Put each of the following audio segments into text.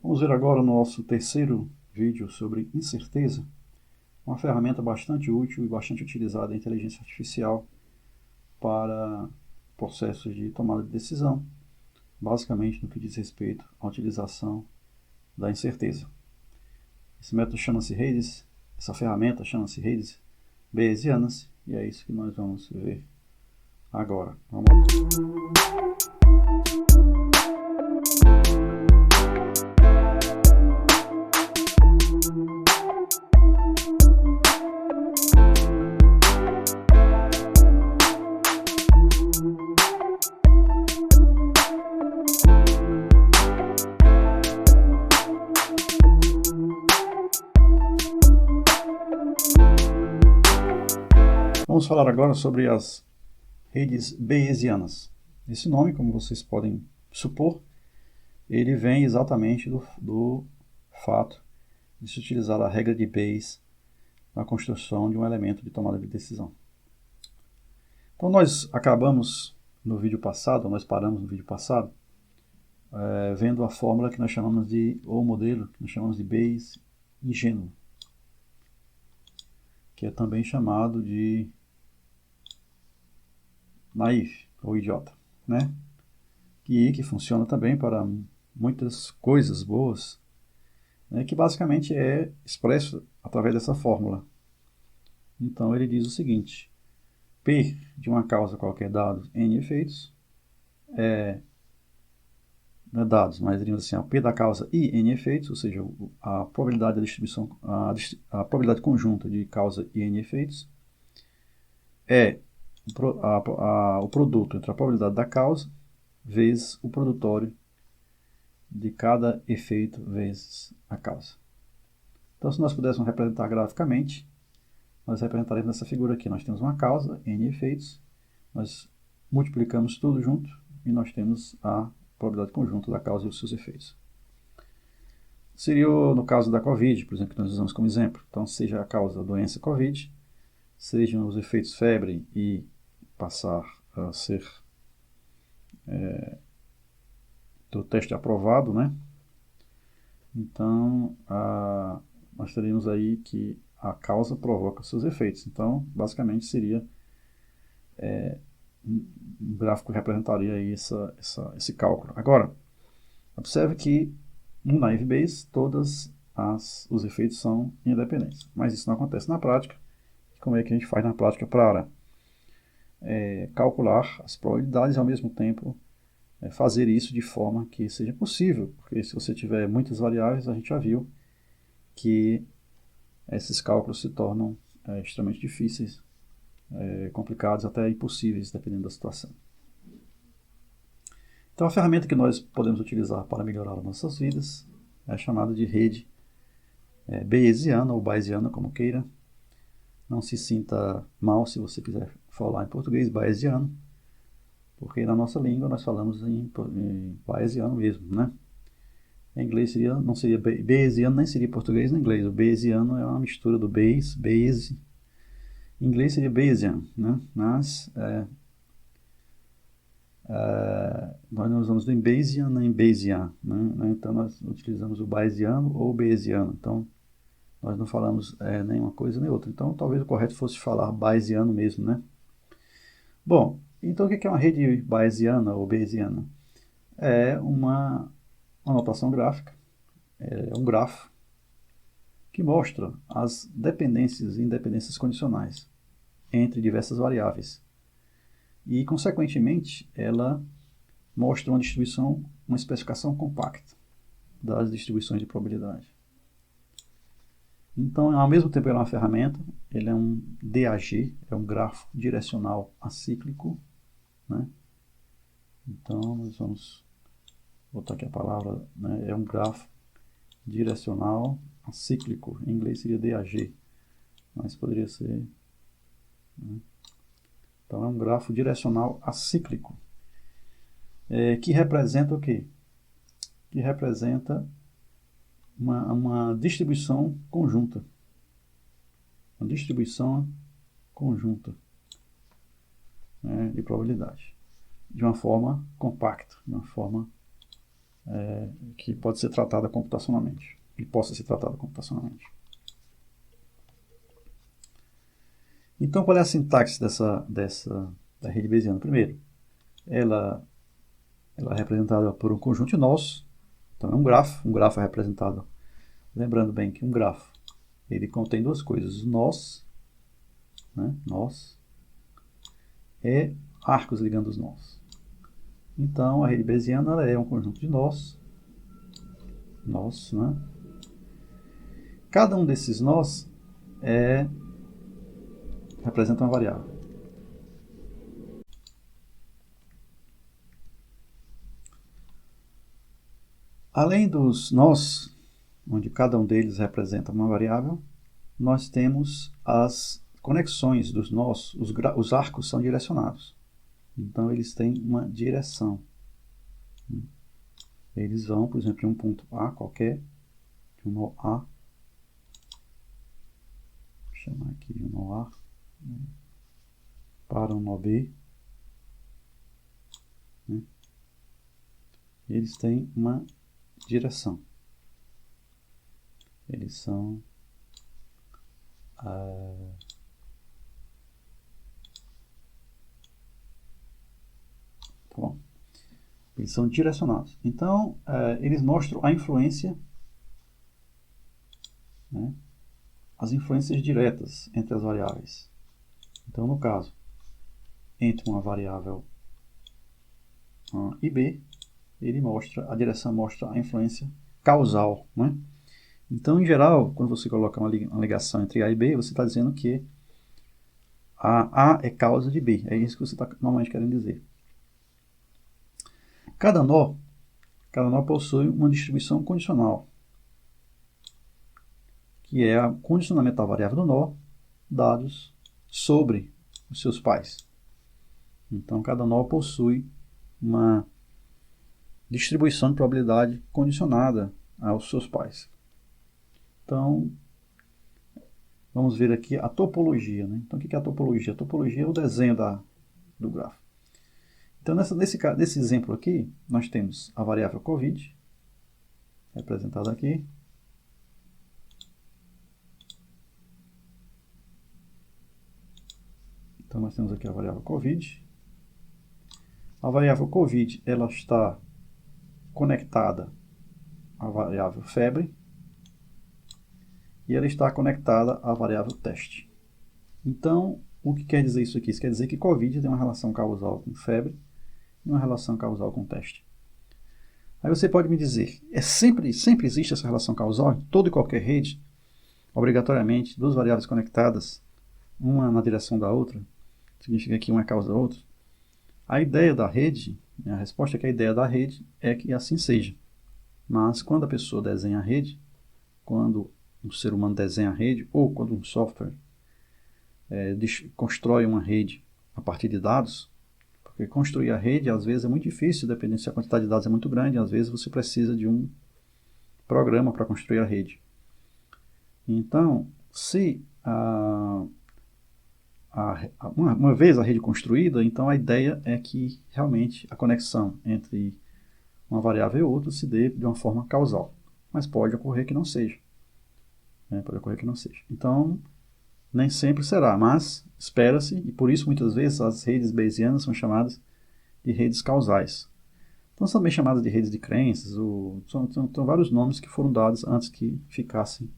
Vamos ver agora o nosso terceiro vídeo sobre incerteza, uma ferramenta bastante útil e bastante utilizada em inteligência artificial para processos de tomada de decisão, basicamente no que diz respeito à utilização da incerteza. Esse método chama-se redes, essa ferramenta chama-se redes bayesianas, e é isso que nós vamos ver agora. Vamos lá. Vamos falar agora sobre as redes bayesianas. Esse nome, como vocês podem supor, ele vem exatamente do fato de se utilizar a regra de Bayes na construção de um elemento de tomada de decisão. Então nós paramos no vídeo passado, vendo a fórmula que nós chamamos de, ou o modelo que nós chamamos de Bayes ingênuo, que é também chamado de naive ou idiota, né? Que funciona também para muitas coisas boas, né? Que basicamente é expresso através dessa fórmula. Então ele diz o seguinte: P de uma causa qualquer dado N efeitos não é dados, mas diríamos assim, P da causa I N efeitos, ou seja, a probabilidade da distribuição, a probabilidade conjunta de causa e N efeitos é o produto entre a probabilidade da causa vezes o produtório de cada efeito vezes a causa. Então, se nós pudéssemos representar graficamente, nós representaremos nessa figura aqui. Nós temos uma causa, N efeitos, nós multiplicamos tudo junto e nós temos a probabilidade conjunta da causa e os seus efeitos. Seria no caso da Covid, por exemplo, que nós usamos como exemplo. Então, seja a causa da doença Covid, sejam os efeitos febre e passar a ser do teste aprovado, né? Então, nós teríamos aí que a causa provoca seus efeitos. Então, basicamente seria um gráfico que representaria aí esse cálculo. Agora, observe que no naive Bayes todos os efeitos são independentes, mas isso não acontece na prática. Como é que a gente faz na prática para calcular as probabilidades e ao mesmo tempo fazer isso de forma que seja possível, porque se você tiver muitas variáveis, a gente já viu que esses cálculos se tornam extremamente difíceis, complicados, até impossíveis, dependendo da situação. Então, a ferramenta que nós podemos utilizar para melhorar as nossas vidas é chamada de rede bayesiana ou bayesiana, como queira. Não se sinta mal se você quiser falar em português bayesiano, porque na nossa língua nós falamos em bayesiano mesmo, né? Em inglês não seria bayesiano, nem seria português nem inglês. O bayesiano é uma mistura do Bayes. Em inglês seria Bayesian, né? Mas nós não usamos nem Bayesian nem Bayesian, né? Então nós utilizamos o bayesiano ou bayesiano. Então nós não falamos nem uma coisa nem outra. Então talvez o correto fosse falar bayesiano mesmo, né? Bom, então o que é uma rede bayesiana ou bayesiana? É uma notação gráfica, é um grafo que mostra as dependências e independências condicionais entre diversas variáveis. E, consequentemente, ela mostra uma distribuição, uma especificação compacta das distribuições de probabilidade. Então, ao mesmo tempo, ele é uma ferramenta, ele é um DAG, é um grafo direcional acíclico, né? Então, nós vamos botar aqui a palavra, né? É um grafo direcional acíclico, em inglês seria DAG, mas poderia ser, né? Então é um grafo direcional acíclico, que representa o quê? Que representa uma distribuição conjunta, né, de probabilidade, de uma forma compacta, de uma forma que pode ser tratada computacionalmente, e possa ser tratada computacionalmente. Então, qual é a sintaxe da rede bayesiana? Primeiro, ela é representada por um conjunto de nós. Então, é um grafo é representado, lembrando bem que um grafo, ele contém duas coisas, nós, né, nós, e arcos ligando os nós. Então, a rede bayesiana ela é um conjunto de nós, né? Cada um desses nós representa uma variável. Além dos nós, onde cada um deles representa uma variável, nós temos as conexões dos nós, os arcos são direcionados. Então, eles têm uma direção. Eles vão, por exemplo, de um ponto A qualquer, de um nó A, vou chamar aqui de um nó A, para um nó B. Né? Eles têm uma direção. Eles são tá bom. Eles são direcionados. Então, eles mostram a influência, né, as influências diretas entre as variáveis. Então, no caso, entre uma variável A e B, a direção mostra a influência causal, né? Então, em geral, quando você coloca uma ligação entre A e B, você está dizendo que A é causa de B. É isso que você está normalmente querendo dizer. Cada nó possui uma distribuição condicional, que é o condicionamento da variável do nó dados sobre os seus pais. Então, cada nó possui uma distribuição de probabilidade condicionada aos seus pais. Então, vamos ver aqui a topologia. Né? Então, o que é a topologia? A topologia é o desenho do grafo. Então, nesse exemplo aqui, nós temos a variável Covid, representada aqui. Então, nós temos aqui a variável Covid. A variável Covid ela está conectada à variável febre e ela está conectada à variável teste. Então, o que quer dizer isso aqui? Isso quer dizer que Covid tem uma relação causal com febre e uma relação causal com teste. Aí você pode me dizer, sempre existe essa relação causal em toda e qualquer rede? Obrigatoriamente, duas variáveis conectadas, uma na direção da outra, significa que uma é causa da outra? A ideia da rede, a resposta é que a ideia da rede é que assim seja. Mas quando a pessoa desenha a rede, quando um ser humano desenha a rede, ou quando um software constrói uma rede a partir de dados, porque construir a rede às vezes é muito difícil, dependendo se a quantidade de dados é muito grande, às vezes você precisa de um programa para construir a rede. Então, se uma vez a rede construída, então a ideia é que realmente a conexão entre uma variável e outra se dê de uma forma causal. Mas pode ocorrer que não seja. Pode ocorrer que não seja. Então, nem sempre será, mas espera-se, e por isso muitas vezes as redes bayesianas são chamadas de redes causais. Então, são também chamadas de redes de crenças, são vários nomes que foram dados antes que ficasse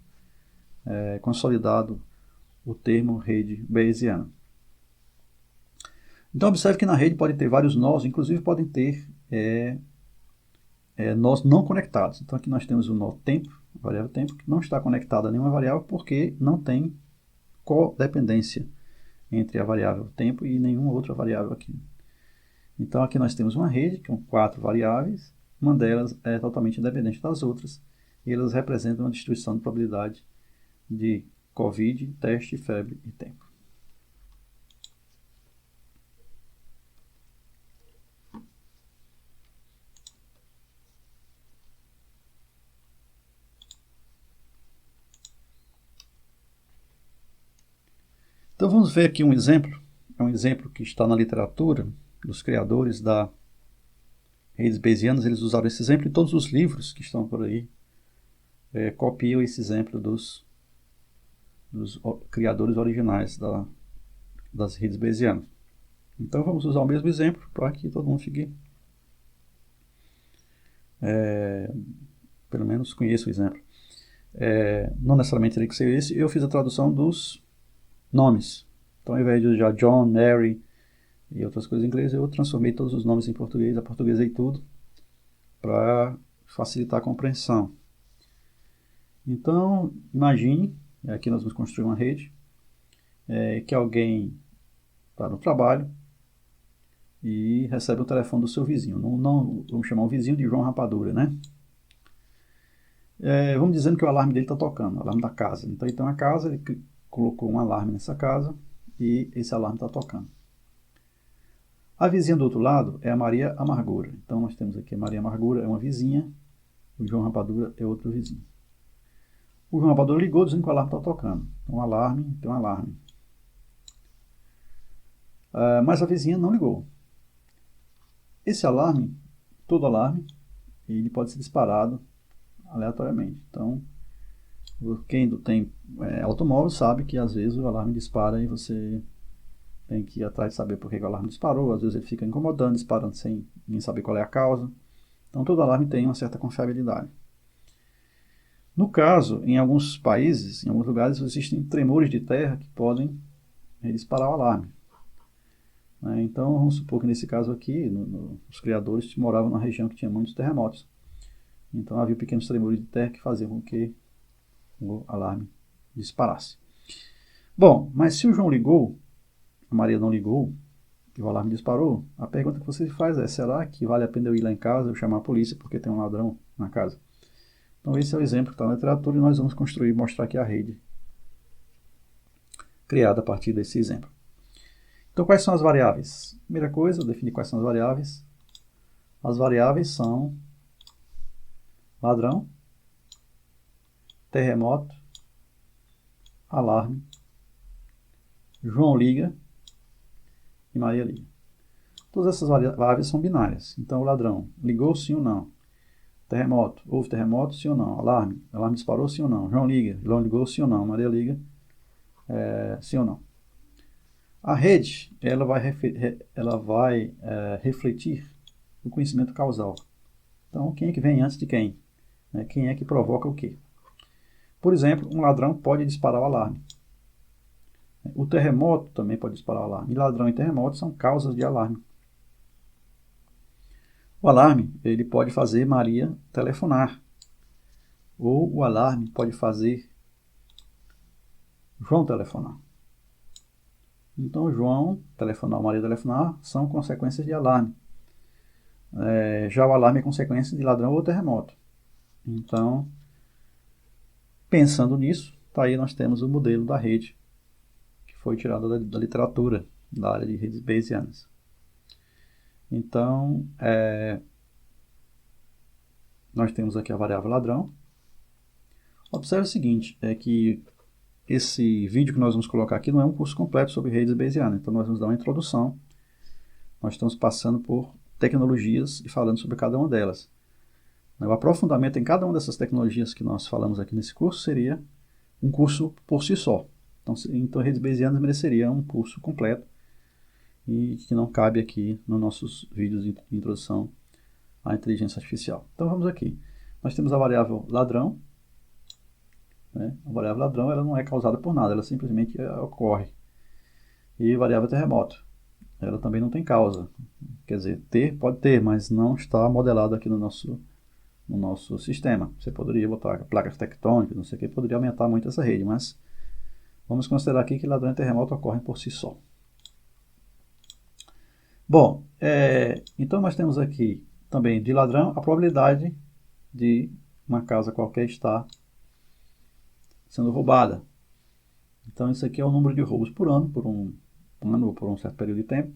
consolidado o termo rede bayesiana. Então, observe que na rede pode ter vários nós, inclusive podem ter nós não conectados. Então, aqui nós temos o nó tempo, a variável tempo, que não está conectada a nenhuma variável porque não tem codependência entre a variável tempo e nenhuma outra variável aqui. Então, aqui nós temos uma rede com 4 variáveis, uma delas é totalmente independente das outras, e elas representam uma distribuição de probabilidade de Covid, teste, febre e tempo. Então vamos ver aqui um exemplo. É um exemplo que está na literatura dos criadores da redes bayesianas, eles usaram esse exemplo e todos os livros que estão por aí copiam esse exemplo dos criadores originais das redes bayesianas. Então vamos usar o mesmo exemplo para que todo mundo fique, pelo menos conheça o exemplo. Não necessariamente teria que ser esse, eu fiz a tradução dos nomes. Então ao invés de usar John, Mary e outras coisas em inglês, eu transformei todos os nomes em português, aportuguesei tudo para facilitar a compreensão. Então, imagine, aqui nós vamos construir uma rede, que alguém está no trabalho e recebe o telefone do seu vizinho. Não vamos chamar o vizinho de João Rapadura, né? Vamos dizendo que o alarme dele está tocando, o alarme da casa. Então ele tem uma casa, ele colocou um alarme nessa casa e esse alarme está tocando. A vizinha do outro lado é a Maria Amargura. Então nós temos aqui a Maria Amargura, é uma vizinha, o João Rapadura é outro vizinho. O João Rapadura ligou dizendo que o alarme está tocando. Tem um alarme. Mas a vizinha não ligou. Esse alarme, todo alarme, ele pode ser disparado aleatoriamente. Então, quem tem automóvel sabe que às vezes o alarme dispara e você tem que ir atrás de saber por que o alarme disparou. Às vezes ele fica incomodando, disparando sem nem saber qual é a causa. Então todo alarme tem uma certa confiabilidade. No caso, em alguns países, em alguns lugares, existem tremores de terra que podem disparar o alarme. Então vamos supor que nesse caso aqui, os criadores moravam numa região que tinha muitos terremotos. Então havia pequenos tremores de terra que faziam com que o alarme disparasse. Bom, mas se o João ligou, a Maria não ligou, e o alarme disparou, a pergunta que você faz é: será que vale a pena eu ir lá em casa, eu chamar a polícia porque tem um ladrão na casa? Então esse é o exemplo que está na literatura e nós vamos construir e mostrar aqui a rede criada a partir desse exemplo. Então quais são as variáveis? Primeira coisa, definir quais são as variáveis. As variáveis são ladrão, terremoto, alarme, João liga e Maria liga. Todas essas variáveis são binárias. Então o ladrão ligou sim ou não. Terremoto, houve terremoto sim ou não. Alarme disparou sim ou não. João ligou sim ou não. Maria liga sim ou não. A rede ela vai refletir o conhecimento causal. Então quem é que vem antes de quem? Quem é que provoca o quê? Por exemplo, um ladrão pode disparar o alarme. O terremoto também pode disparar o alarme. E ladrão e terremoto são causas de alarme. O alarme ele pode fazer Maria telefonar. Ou o alarme pode fazer João telefonar. Então, João telefonar ou Maria telefonar são consequências de alarme. Já o alarme é consequência de ladrão ou terremoto. Então, pensando nisso, aí nós temos o modelo da rede que foi tirado da literatura, da área de redes bayesianas. Então, nós temos aqui a variável ladrão. Observe o seguinte, que esse vídeo que nós vamos colocar aqui não é um curso completo sobre redes bayesianas, então nós vamos dar uma introdução. Nós estamos passando por tecnologias e falando sobre cada uma delas. O aprofundamento em cada uma dessas tecnologias que nós falamos aqui nesse curso seria um curso por si só. Então redes bayesianas mereceria um curso completo e que não cabe aqui nos nossos vídeos de introdução à inteligência artificial. Então vamos aqui. Nós temos a variável ladrão. A variável ladrão ela não é causada por nada, ela simplesmente ocorre. E a variável terremoto, ela também não tem causa. Quer dizer, pode ter, mas não está modelado aqui no nosso sistema. Você poderia botar placas tectônicas, não sei o que, poderia aumentar muito essa rede, mas vamos considerar aqui que ladrão e terremoto ocorrem por si só. Bom, então nós temos aqui também de ladrão a probabilidade de uma casa qualquer estar sendo roubada. Então isso aqui é o número de roubos por ano, por um ano ou por um certo período de tempo.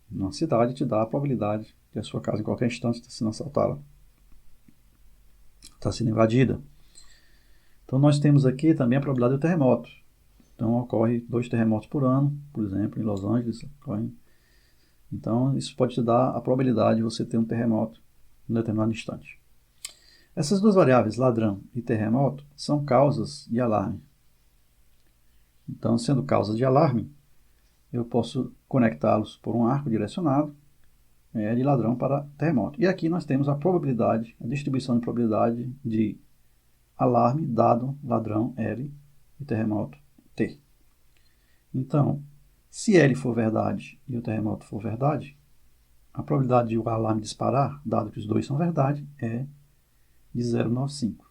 Numa cidade te dá a probabilidade de a sua casa em qualquer instante está sendo assaltada, está sendo invadida. Então nós temos aqui também a probabilidade do terremoto. Então ocorre 2 terremotos por ano, por exemplo, em Los Angeles ocorrem Então, isso pode te dar a probabilidade de você ter um terremoto em um determinado instante. Essas duas variáveis, ladrão e terremoto, são causas de alarme. Então, sendo causas de alarme, eu posso conectá-los por um arco direcionado de ladrão para terremoto. E aqui nós temos a probabilidade, a distribuição de probabilidade de alarme dado ladrão L e terremoto T. Então, se L for verdade e o terremoto for verdade, a probabilidade de o alarme disparar, dado que os dois são verdade, é de 0,95.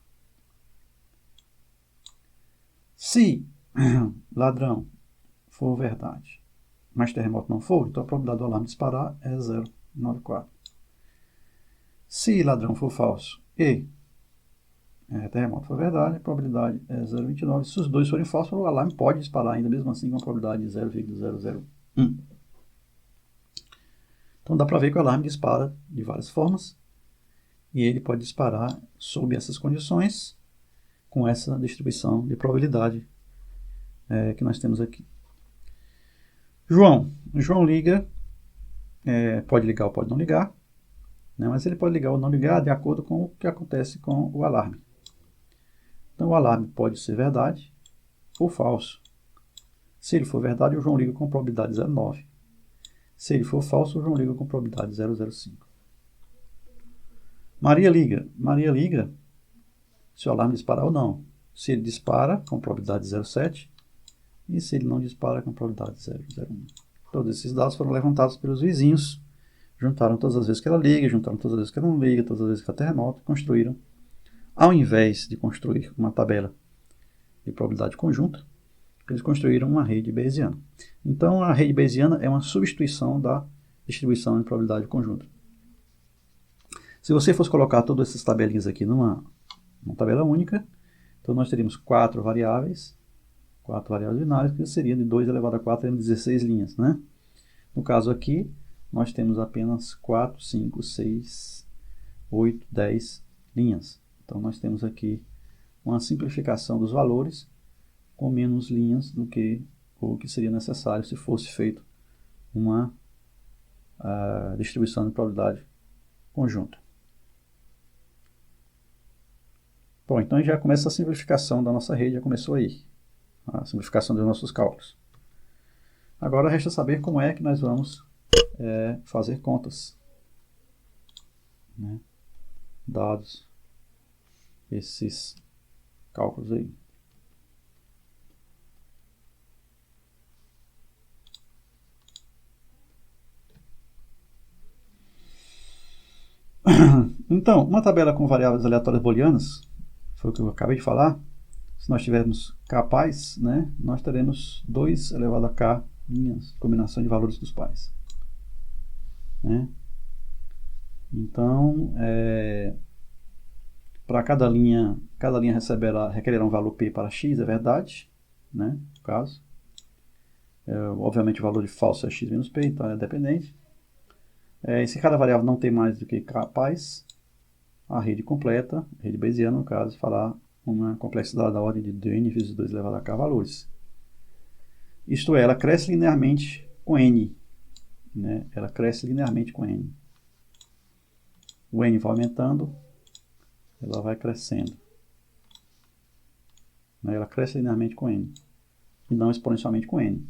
Se ladrão for verdade, mas terremoto não for, então a probabilidade do alarme disparar é 0,94. Se ladrão for falso e terremoto for verdade, a probabilidade é 0,29. Se os dois forem falsos, o alarme pode disparar ainda mesmo assim com a probabilidade de 0,001. Então dá para ver que o alarme dispara de várias formas e ele pode disparar sob essas condições com essa distribuição de probabilidade que nós temos aqui. João liga, pode ligar ou pode não ligar, né, mas ele pode ligar ou não ligar de acordo com o que acontece com o alarme. Então o alarme pode ser verdade ou falso. Se ele for verdade, o João liga com probabilidade 0,9. Se ele for falso, o João liga com probabilidade 0,05. Maria liga se o alarme disparar ou não. Se ele dispara, com probabilidade 0,7. E se ele não dispara, com probabilidade 0,01. Todos esses dados foram levantados pelos vizinhos. Juntaram todas as vezes que ela liga, juntaram todas as vezes que ela não liga, todas as vezes que ela terremoto, e construíram, ao invés de construir uma tabela de probabilidade conjunta, eles construíram uma rede bayesiana. Então, a rede bayesiana é uma substituição da distribuição de probabilidade conjunta. Se você fosse colocar todas essas tabelinhas aqui numa tabela única, então nós teríamos 4 variáveis binárias, que seriam de 2 elevado a 4, temos 16 linhas, né? No caso aqui, nós temos apenas 4, 5, 6, 8, 10 linhas. Então, nós temos aqui uma simplificação dos valores com menos linhas do que o que seria necessário se fosse feito uma distribuição de probabilidade conjunta. Bom, então já começa a simplificação da nossa rede, já começou aí, a simplificação dos nossos cálculos. Agora resta saber como é que nós vamos fazer contas, né, dados esses cálculos aí. Então, uma tabela com variáveis aleatórias booleanas, foi o que eu acabei de falar. Se nós tivermos k pais, né, nós teremos 2 elevado a k linhas, combinação de valores dos pais. Né? Então, para cada linha requererá um valor p para x, é verdade, né, no caso. Obviamente o valor de falso é x menos p, então é dependente. E se cada variável não tem mais do que k pais, a rede completa, a rede bayesiana, no caso, fará uma complexidade da ordem de n vezes 2 elevado a k valores. Isto é, ela cresce linearmente com n. Né? Ela cresce linearmente com n. O n vai aumentando, ela vai crescendo. Né? Ela cresce linearmente com n, e não exponencialmente com n.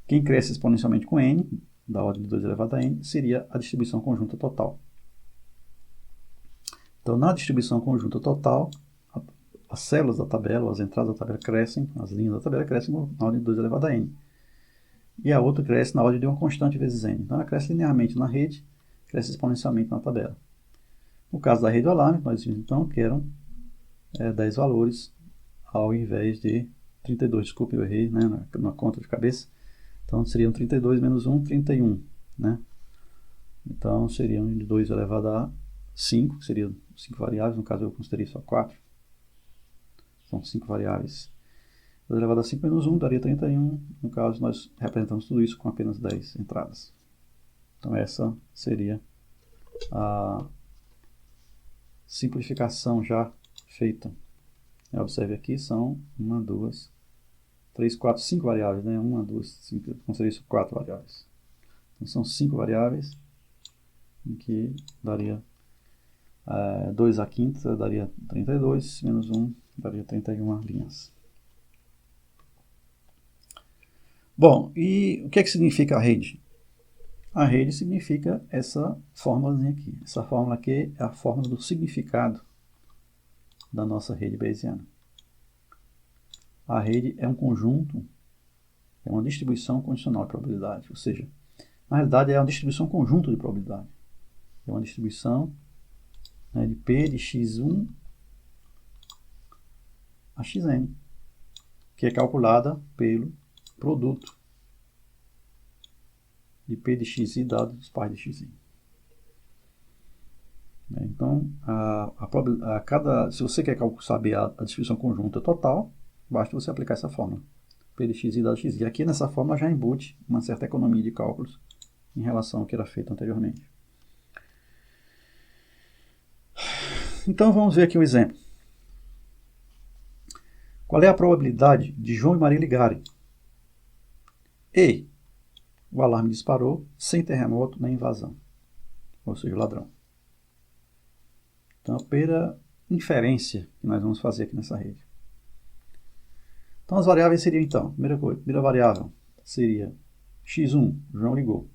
Quem cresce exponencialmente com n, da ordem de 2 elevado a n, seria a distribuição conjunta total. Então, na distribuição conjunta total, as células da tabela, as entradas da tabela crescem, as linhas da tabela crescem na ordem de 2 elevado a n. E a outra cresce na ordem de uma constante vezes n. Então, ela cresce linearmente na rede, cresce exponencialmente na tabela. No caso da rede do alarme, nós vimos então que eram 10 valores ao invés de 32. Desculpe, eu errei, né, na conta de cabeça. Então, seriam 32 menos 1, 31. Né? Então, seriam de 2 elevado a 5, que seriam 5 variáveis, no caso eu considerei só 4. São 5 variáveis. 2 elevado a 5 menos 1 daria 31. No caso, nós representamos tudo isso com apenas 10 entradas. Então, essa seria a simplificação já feita. Observe aqui, são 1, 2, 3, 4, 5 variáveis. Né? 1, 2, 5, eu considerei isso 4 variáveis. Então, são 5 variáveis, em que daria 2 à quinta, daria 32, menos 1, daria 31 linhas. Bom, e o que é que significa a rede? A rede significa essa fórmulazinha aqui. Essa fórmula aqui é a fórmula do significado da nossa rede bayesiana. A rede é um conjunto, é uma distribuição condicional de probabilidade, ou seja, na realidade é uma distribuição conjunta de probabilidade. É uma distribuição, né, de P de x1 a xn, que é calculada pelo produto de P de xi dado os pais de xi. Então, se você quer saber a distribuição conjunta total, basta você aplicar essa fórmula. P de xi dado xi. E aqui nessa fórmula já embute uma certa economia de cálculos em relação ao que era feito anteriormente. Então vamos ver aqui um exemplo. Qual é a probabilidade de João e Maria ligarem? E o alarme disparou sem terremoto nem invasão, ou seja, o ladrão. Então, pela inferência que nós vamos fazer aqui nessa rede. Então, as variáveis seriam, então, primeira variável seria x1, João ligou.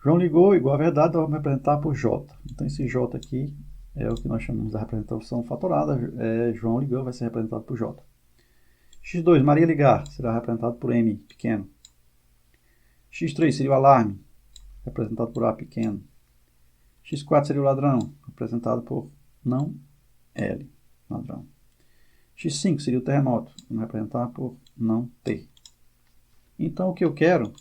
João ligou igual a verdade, vamos representar por j. Então, esse j aqui é o que nós chamamos da representação fatorada. João ligou, vai ser representado por j. x2, Maria ligar, será representado por m pequeno. x3 seria o alarme, representado por a pequeno. x4 seria o ladrão, representado por não L, ladrão. x5 seria o terremoto, vamos representar por não T. Então, o que eu quero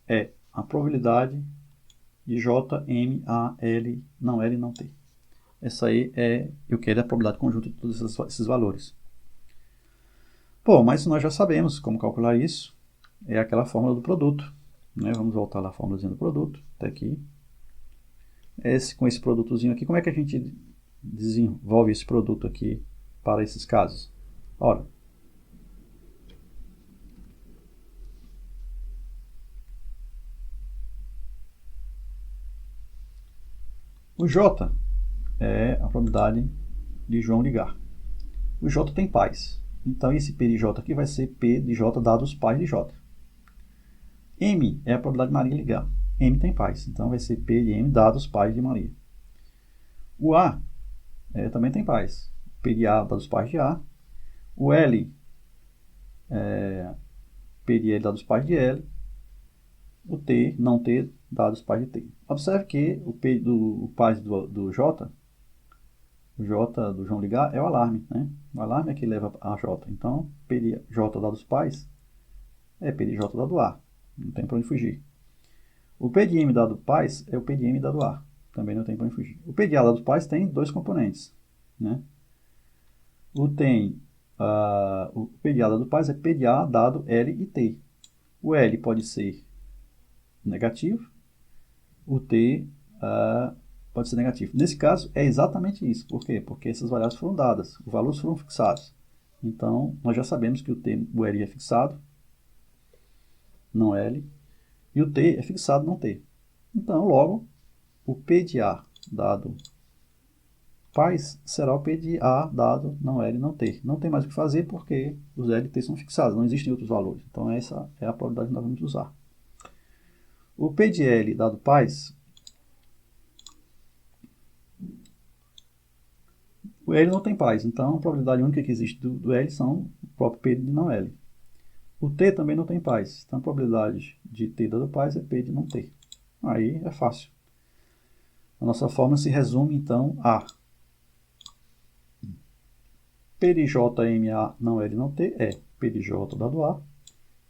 é a probabilidade de J, M, A, L, não T. Essa aí eu quero a probabilidade conjunta de todos esses valores. Bom, mas nós já sabemos como calcular isso. É aquela fórmula do produto. Né? Vamos voltar lá à fórmulazinha do produto, até aqui. Com esse produtozinho aqui, como é que a gente desenvolve esse produto aqui para esses casos? Ora, o J é a probabilidade de João ligar. O J tem pais. Então, esse P de J aqui vai ser P de J dado os pais de J. M é a probabilidade de Maria ligar. M tem pais. Então, vai ser P de M dado os pais de Maria. O A também tem pais. P de A dado os pais de A. O L P de L dado os pais de L. O T, não T, dado os pais de T. Observe que o P do pais do J, o J do João ligar, é o alarme. Né? O alarme é que leva a J. Então, P de J dado os pais é P de J dado A. Não tem para onde fugir. O P de M dado pais é o P de M dado A. Também não tem para onde fugir. O P de A dado pais tem dois componentes. Né? O P de A dado pais é P de A dado L e T. O L pode ser negativo. O T pode ser negativo. Nesse caso, é exatamente isso. Por quê? Porque essas variáveis foram dadas. Os valores foram fixados. Então, nós já sabemos que o L é fixado, não L. E o T é fixado, não T. Então, logo, o P de A dado pais será o P de A dado não L, não T. Não tem mais o que fazer porque os L e T são fixados, não existem outros valores. Então, essa é a probabilidade que nós vamos usar. O P de L dado pais, o L não tem pais, então a probabilidade única que existe do L são o próprio P de não L. O T também não tem pais, então a probabilidade de T dado pais é P de não T. Aí é fácil. A nossa fórmula se resume então a P de J, M, A, não L, não T é P de J dado A,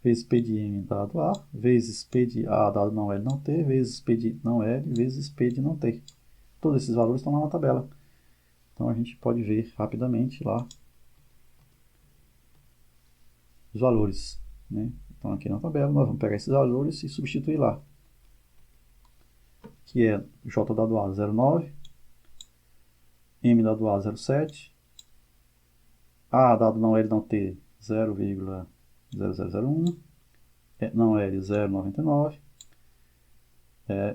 vezes P de M dado A, vezes P de A dado não L, não T, vezes P de não L, vezes P de não T. Todos esses valores estão lá na tabela. Então, a gente pode ver rapidamente lá os valores. Né? Então, aqui na tabela, nós vamos pegar esses valores e substituir lá. Que é J dado A 0,9, M dado A 0,7, A dado não L não T 0,0001, não L 0,99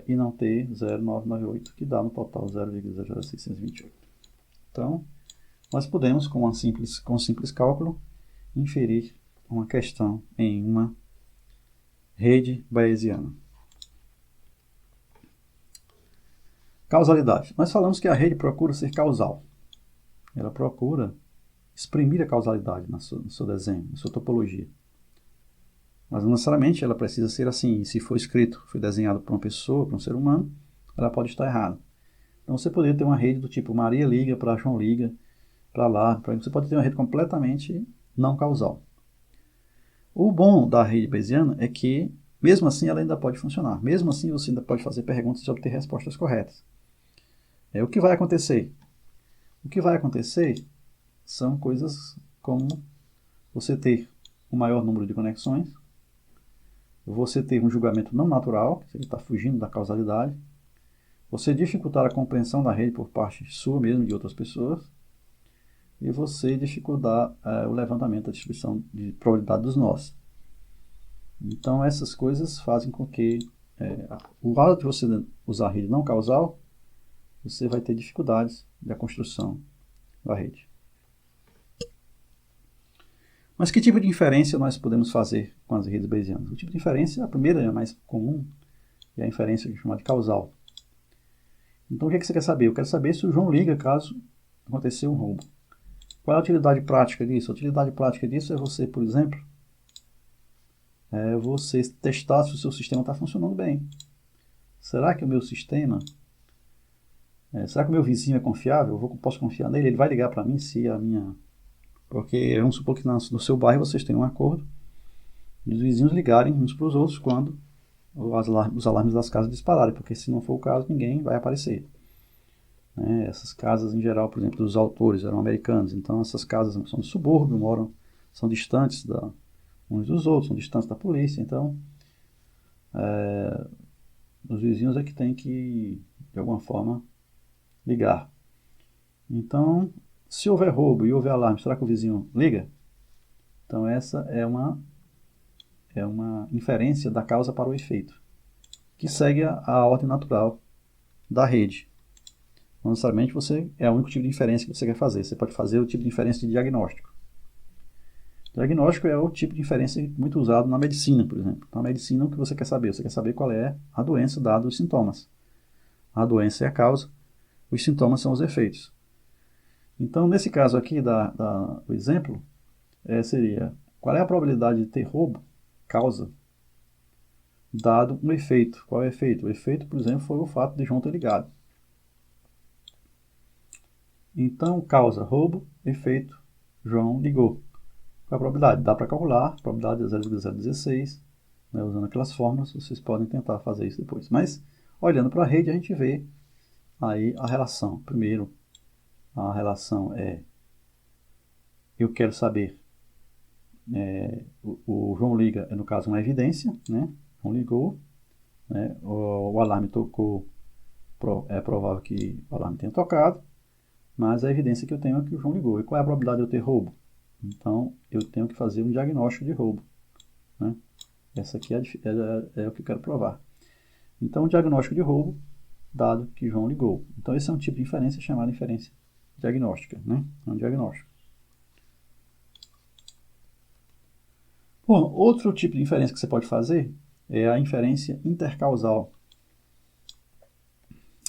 e não T 0,998, que dá no total 0,00628. Então, nós podemos, com um simples cálculo, inferir uma questão em uma rede bayesiana. Causalidade. Nós falamos que a rede procura ser causal. Ela procura exprimir a causalidade no seu desenho, na sua topologia. Mas não necessariamente ela precisa ser assim. Se for escrito, foi desenhado por uma pessoa, por um ser humano, ela pode estar errada. Então você poderia ter uma rede do tipo Maria liga para João liga, para lá. Você pode ter uma rede completamente não causal. O bom da rede bayesiana é que, mesmo assim, ela ainda pode funcionar. Mesmo assim, você ainda pode fazer perguntas e obter respostas corretas. O que vai acontecer? O que vai acontecer são coisas como você ter um maior número de conexões, você ter um julgamento não natural, que ele está fugindo da causalidade, você dificultar a compreensão da rede por parte sua mesmo, de outras pessoas, e você dificultar o levantamento da distribuição de probabilidade dos nós. Então essas coisas fazem com que, o lado de você usar a rede não causal, você vai ter dificuldades da construção da rede. Mas que tipo de inferência nós podemos fazer com as redes bayesianas? O tipo de inferência, a primeira é a mais comum, é a inferência chamada de causal. Então o que você quer saber? Eu quero saber se o João liga caso aconteceu um roubo. Qual é a utilidade prática disso? A utilidade prática disso é você, por exemplo, você testar se o seu sistema está funcionando bem. Será que o meu sistema, será que o meu vizinho é confiável? Posso confiar nele? Ele vai ligar para mim se a minha... Porque vamos supor que no seu bairro vocês têm um acordo de os vizinhos ligarem uns para os outros quando os alarmes das casas dispararem, porque se não for o caso, ninguém vai aparecer. Essas casas, em geral, por exemplo, dos autores eram americanos, então essas casas são de subúrbio, são distantes uns dos outros, são distantes da polícia, então os vizinhos é que tem que, de alguma forma, ligar. Então, se houver roubo e houver alarme, será que o vizinho liga? Então essa é uma inferência da causa para o efeito, que segue a ordem natural da rede. Não necessariamente é o único tipo de inferência que você quer fazer. Você pode fazer o tipo de inferência de diagnóstico. Diagnóstico é o tipo de inferência muito usado na medicina, por exemplo. Na medicina, o que você quer saber? Você quer saber qual é a doença, dado os sintomas. A doença é a causa, os sintomas são os efeitos. Então, nesse caso aqui do exemplo, seria qual é a probabilidade de ter roubo, causa, dado um efeito. Qual é o efeito? O efeito, por exemplo, foi o fato de João ter ligado. Então, causa, roubo, efeito, João ligou. Qual é a probabilidade? Dá para calcular, a probabilidade é 0,016, usando aquelas fórmulas, vocês podem tentar fazer isso depois. Mas, olhando para a rede, a gente vê aí a relação. Primeiro, a relação eu quero saber, o João liga, no caso, uma evidência, né? João ligou, né? O alarme tocou, é provável que o alarme tenha tocado, mas a evidência que eu tenho é que o João ligou. E qual é a probabilidade de eu ter roubo? Então, eu tenho que fazer um diagnóstico de roubo. Né? Essa aqui é o que eu quero provar. Então, o diagnóstico de roubo, dado que João ligou. Então, esse é um tipo de inferência chamada inferência diagnóstica. Né? É um diagnóstico. Bom, outro tipo de inferência que você pode fazer é a inferência intercausal.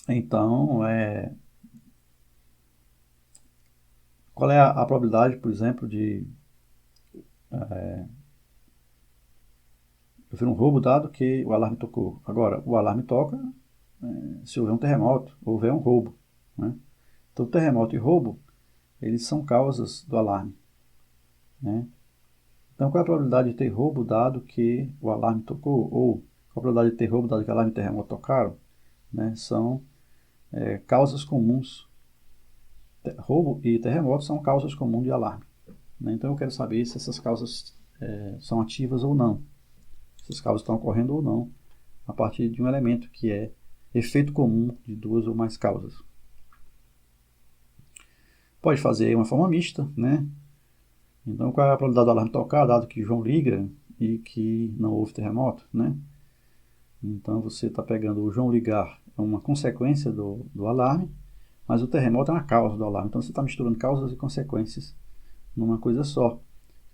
Então, qual é a probabilidade, por exemplo, de eu ver um roubo dado que o alarme tocou? Agora, o alarme toca se houver um terremoto, ou houver um roubo. Né? Então, terremoto e roubo, eles são causas do alarme. Né? Então, qual é a probabilidade de ter roubo dado que o alarme tocou? Ou qual a probabilidade de ter roubo dado que o alarme e terremoto tocaram? Né? São causas comuns. Roubo e terremoto são causas comuns de alarme. Né? Então, eu quero saber se essas causas são ativas ou não. Se essas causas estão ocorrendo ou não, a partir de um elemento que é efeito comum de duas ou mais causas. Pode fazer uma forma mista, né? Então, qual é a probabilidade do alarme tocar, dado que João liga e que não houve terremoto, né? Então você está pegando o João ligar, é uma consequência do alarme, mas o terremoto é uma causa do alarme. Então você está misturando causas e consequências numa coisa só.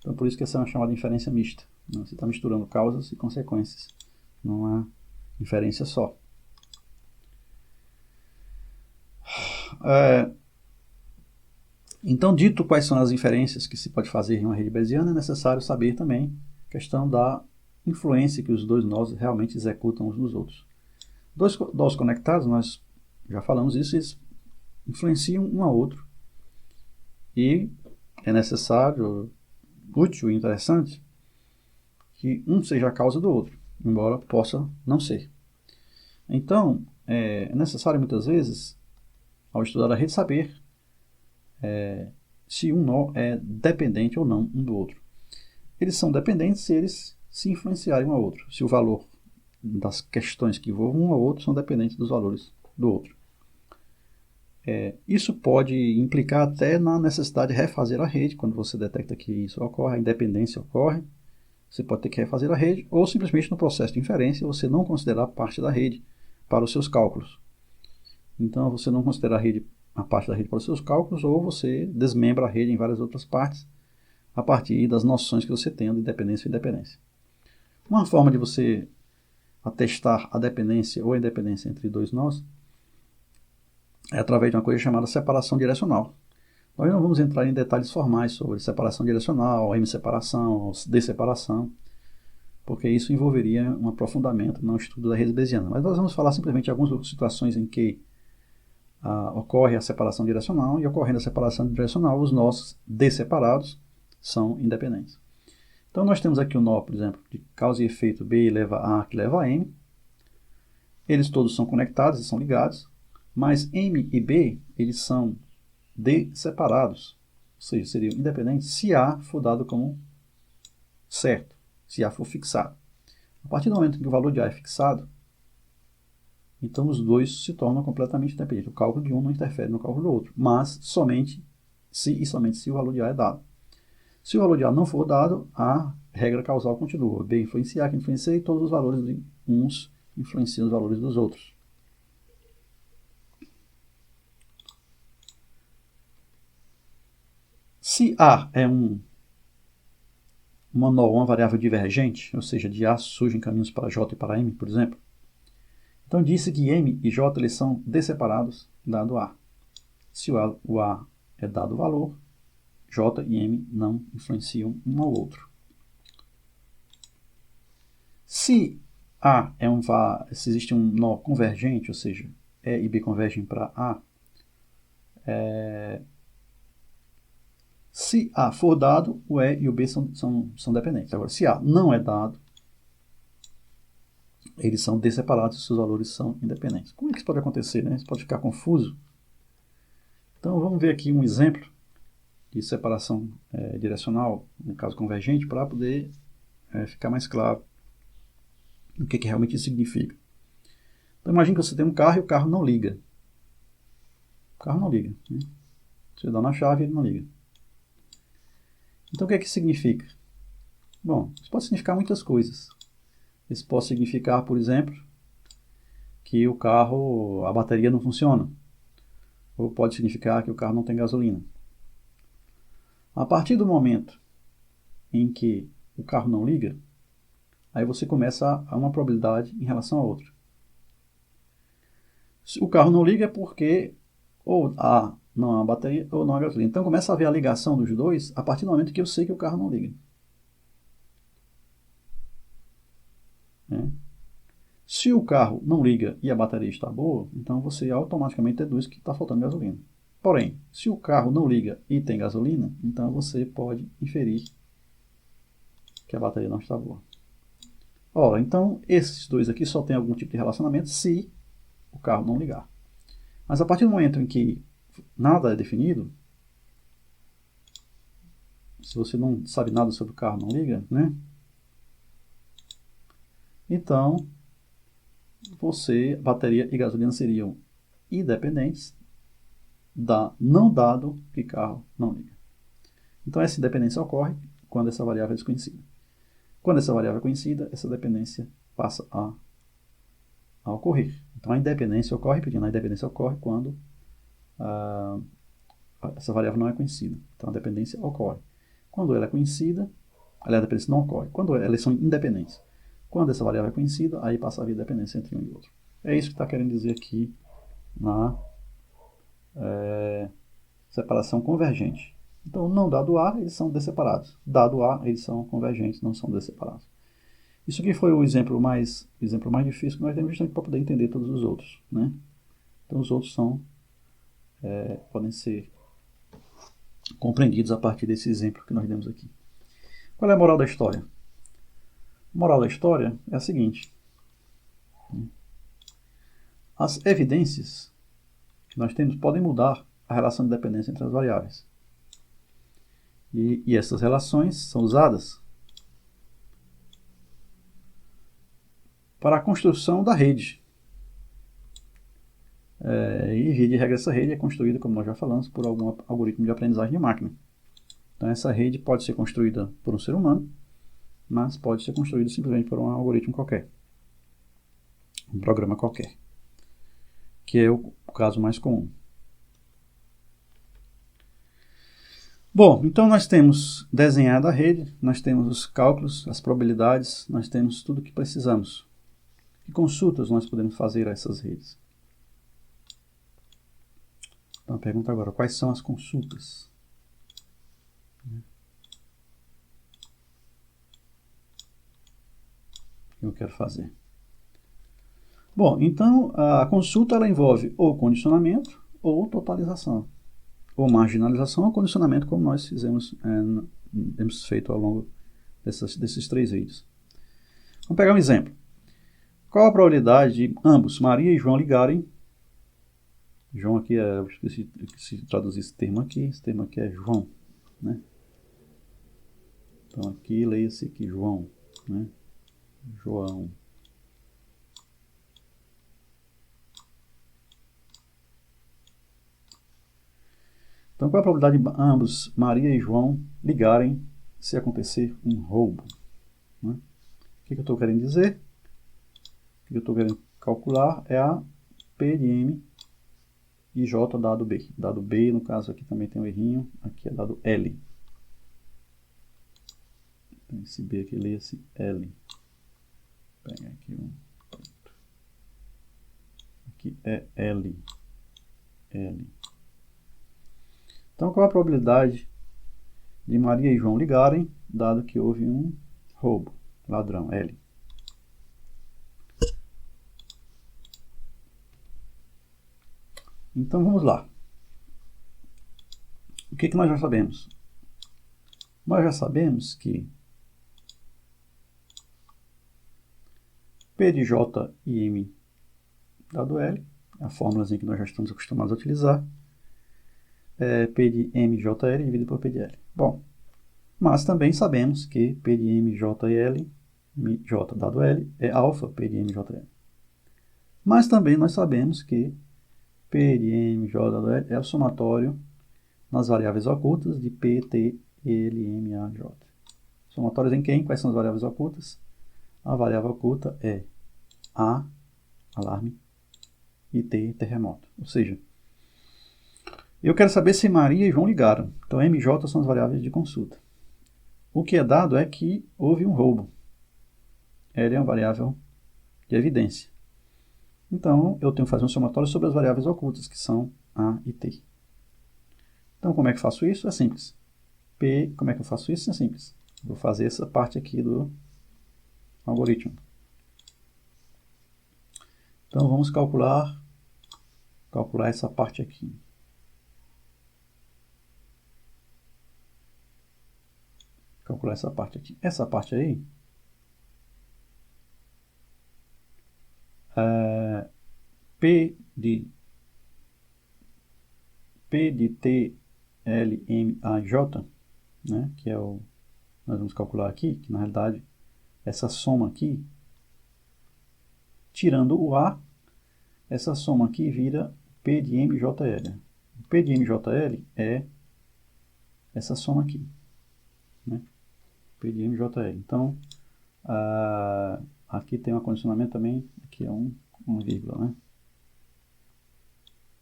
Então por isso que essa é uma chamada inferência mista, né? Você está misturando causas e consequências numa inferência só. Então, dito quais são as inferências que se pode fazer em uma rede bayesiana, é necessário saber também a questão da influência que os dois nós realmente executam uns nos outros. Dois nós conectados, nós já falamos isso, eles influenciam um ao outro. E é necessário, útil e interessante que um seja a causa do outro, embora possa não ser. Então, é necessário muitas vezes, ao estudar a rede, saber se um nó é dependente ou não um do outro. Eles são dependentes se eles se influenciarem um ao outro. Se o valor das questões que envolvem um ao outro são dependentes dos valores do outro. Isso pode implicar até na necessidade de refazer a rede. Quando você detecta que isso ocorre, a independência ocorre, você pode ter que refazer a rede, ou simplesmente no processo de inferência você não considerar parte da rede para os seus cálculos. Então você não considera a parte da rede para os seus cálculos, ou você desmembra a rede em várias outras partes a partir das noções que você tem de dependência e independência. Uma forma de você atestar a dependência ou a independência entre dois nós é através de uma coisa chamada separação direcional. Nós não vamos entrar em detalhes formais sobre separação direcional, M-separação, D-separação, porque isso envolveria um aprofundamento no estudo da rede bayesiana. Mas nós vamos falar simplesmente de algumas situações em que ocorre a separação direcional, e ocorrendo a separação direcional, os nós desseparados são independentes. Então nós temos aqui o nó, por exemplo, de causa e efeito B leva a A que leva a M. Eles todos são conectados e são ligados, mas M e B eles são desseparados, ou seja, seriam independentes se A for dado como certo, se A for fixado. A partir do momento em que o valor de A é fixado, então os dois se tornam completamente independentes. O cálculo de um não interfere no cálculo do outro, mas somente se o valor de A é dado. Se o valor de A não for dado, a regra causal continua. B influencia A que influencia, e todos os valores de uns influenciam os valores dos outros. Se A é uma variável divergente, ou seja, de A surgem caminhos para J e para M, por exemplo, então disse que M e J eles são desseparados dado A. Se o A é dado o valor, J e M não influenciam um ao outro. Se A se existe um nó convergente, ou seja, E e B convergem para A, se A for dado, o E e o B são dependentes. Agora, se A não é dado, eles são desseparados e seus valores são independentes. Como é que isso pode acontecer, né? Isso pode ficar confuso. Então, vamos ver aqui um exemplo de separação direcional, no caso convergente, para poder ficar mais claro o que realmente isso significa. Então, imagine que você tem um carro e o carro não liga. O carro não liga, né? Você dá na chave e ele não liga. Então, o que é que significa? Bom, isso pode significar muitas coisas. Isso pode significar, por exemplo, que o carro, a bateria não funciona. Ou pode significar que o carro não tem gasolina. A partir do momento em que o carro não liga, aí você começa a uma probabilidade em relação a outra. Se o carro não liga é porque ou não há bateria ou não há gasolina. Então começa a haver a ligação dos dois a partir do momento que eu sei que o carro não liga. Se o carro não liga e a bateria está boa, então você automaticamente deduz que está faltando gasolina. Porém, se o carro não liga e tem gasolina, então você pode inferir que a bateria não está boa. Ora, então esses dois aqui só tem algum tipo de relacionamento se o carro não ligar. Mas a partir do momento em que nada é definido, se você não sabe nada sobre o carro não liga, né? Então, bateria e gasolina seriam independentes, não dado que carro não liga. Então essa independência ocorre quando essa variável é desconhecida. Quando essa variável é conhecida, essa dependência passa a ocorrer. Então a independência ocorre, repetindo, a independência ocorre quando essa variável não é conhecida. Então a dependência ocorre. Quando ela é conhecida, a dependência não ocorre. Quando elas são independentes. Quando essa variável é conhecida, aí passa a haver dependência entre um e outro. É isso que está querendo dizer aqui na separação convergente. Então, não dado A, eles são desseparados. Dado A, eles são convergentes, não são desseparados. Isso aqui foi o exemplo mais difícil que nós temos justamente para poder entender todos os outros, né? Então, os outros podem ser compreendidos a partir desse exemplo que nós demos aqui. Qual é a moral da história? A moral da história é a seguinte. As evidências que nós temos podem mudar a relação de dependência entre as variáveis. E essas relações são usadas para a construção da rede. E via de regra essa rede é construída, como nós já falamos, por algum algoritmo de aprendizagem de máquina. Então essa rede pode ser construída por um ser humano, mas pode ser construída simplesmente por um algoritmo qualquer. Um programa qualquer. Que é o caso mais comum. Bom, então nós temos desenhado a rede, nós temos os cálculos, as probabilidades, nós temos tudo o que precisamos. Que consultas nós podemos fazer a essas redes? Então a pergunta agora, quais são as consultas? Que eu quero fazer. Bom, então a consulta ela envolve ou condicionamento ou totalização. Ou marginalização ou condicionamento, como nós temos feito ao longo desses 3 vídeos. Vamos pegar um exemplo. Qual a probabilidade de ambos, Maria e João, ligarem? João aqui eu esqueci de traduzir esse termo aqui é João, né? Então aqui leia-se aqui João, né? João. Então, qual é a probabilidade de ambos, Maria e João, ligarem se acontecer um roubo? Né? O que eu estou querendo dizer? O que eu estou querendo calcular é a P de M e J dado B. Dado B, no caso aqui também tem um errinho, aqui é dado L. Então, esse B aqui leia-se L. Vou pegar aqui um. Aqui é L. L. Então, qual a probabilidade de Maria e João ligarem, dado que houve um roubo, ladrão, L? Então, vamos lá. O que nós já sabemos? Nós já sabemos que P de J e M dado L, a fórmula que nós já estamos acostumados a utilizar, P de MJL dividido por P de L. Bom, mas também sabemos que P de MJL, J dado L, é alfa P de MJL. Mas também nós sabemos que P de MJ dado L é o somatório nas variáveis ocultas de P, T, L, M, A, J. Somatórios em quem? Quais são as variáveis ocultas? A variável oculta é A, alarme, e T, terremoto. Ou seja, eu quero saber se Maria e João ligaram. Então, M e J são as variáveis de consulta. O que é dado é que houve um roubo. L é uma variável de evidência. Então, eu tenho que fazer um somatório sobre as variáveis ocultas, que são A e T. Então, como é que eu faço isso? É simples. P, como é que eu faço isso? É simples. Vou fazer essa parte aqui do algoritmo. Então, vamos calcular essa parte aqui. Calcular essa parte aqui. Essa parte aí P de T, L, M, A, J, né, que é o nós vamos calcular aqui, que na realidade essa soma aqui, tirando o A, essa soma aqui vira P de MJL. O P de MJL é essa soma aqui, né? P de MJL. Então, Aqui tem um condicionamento também, aqui é uma vírgula, né?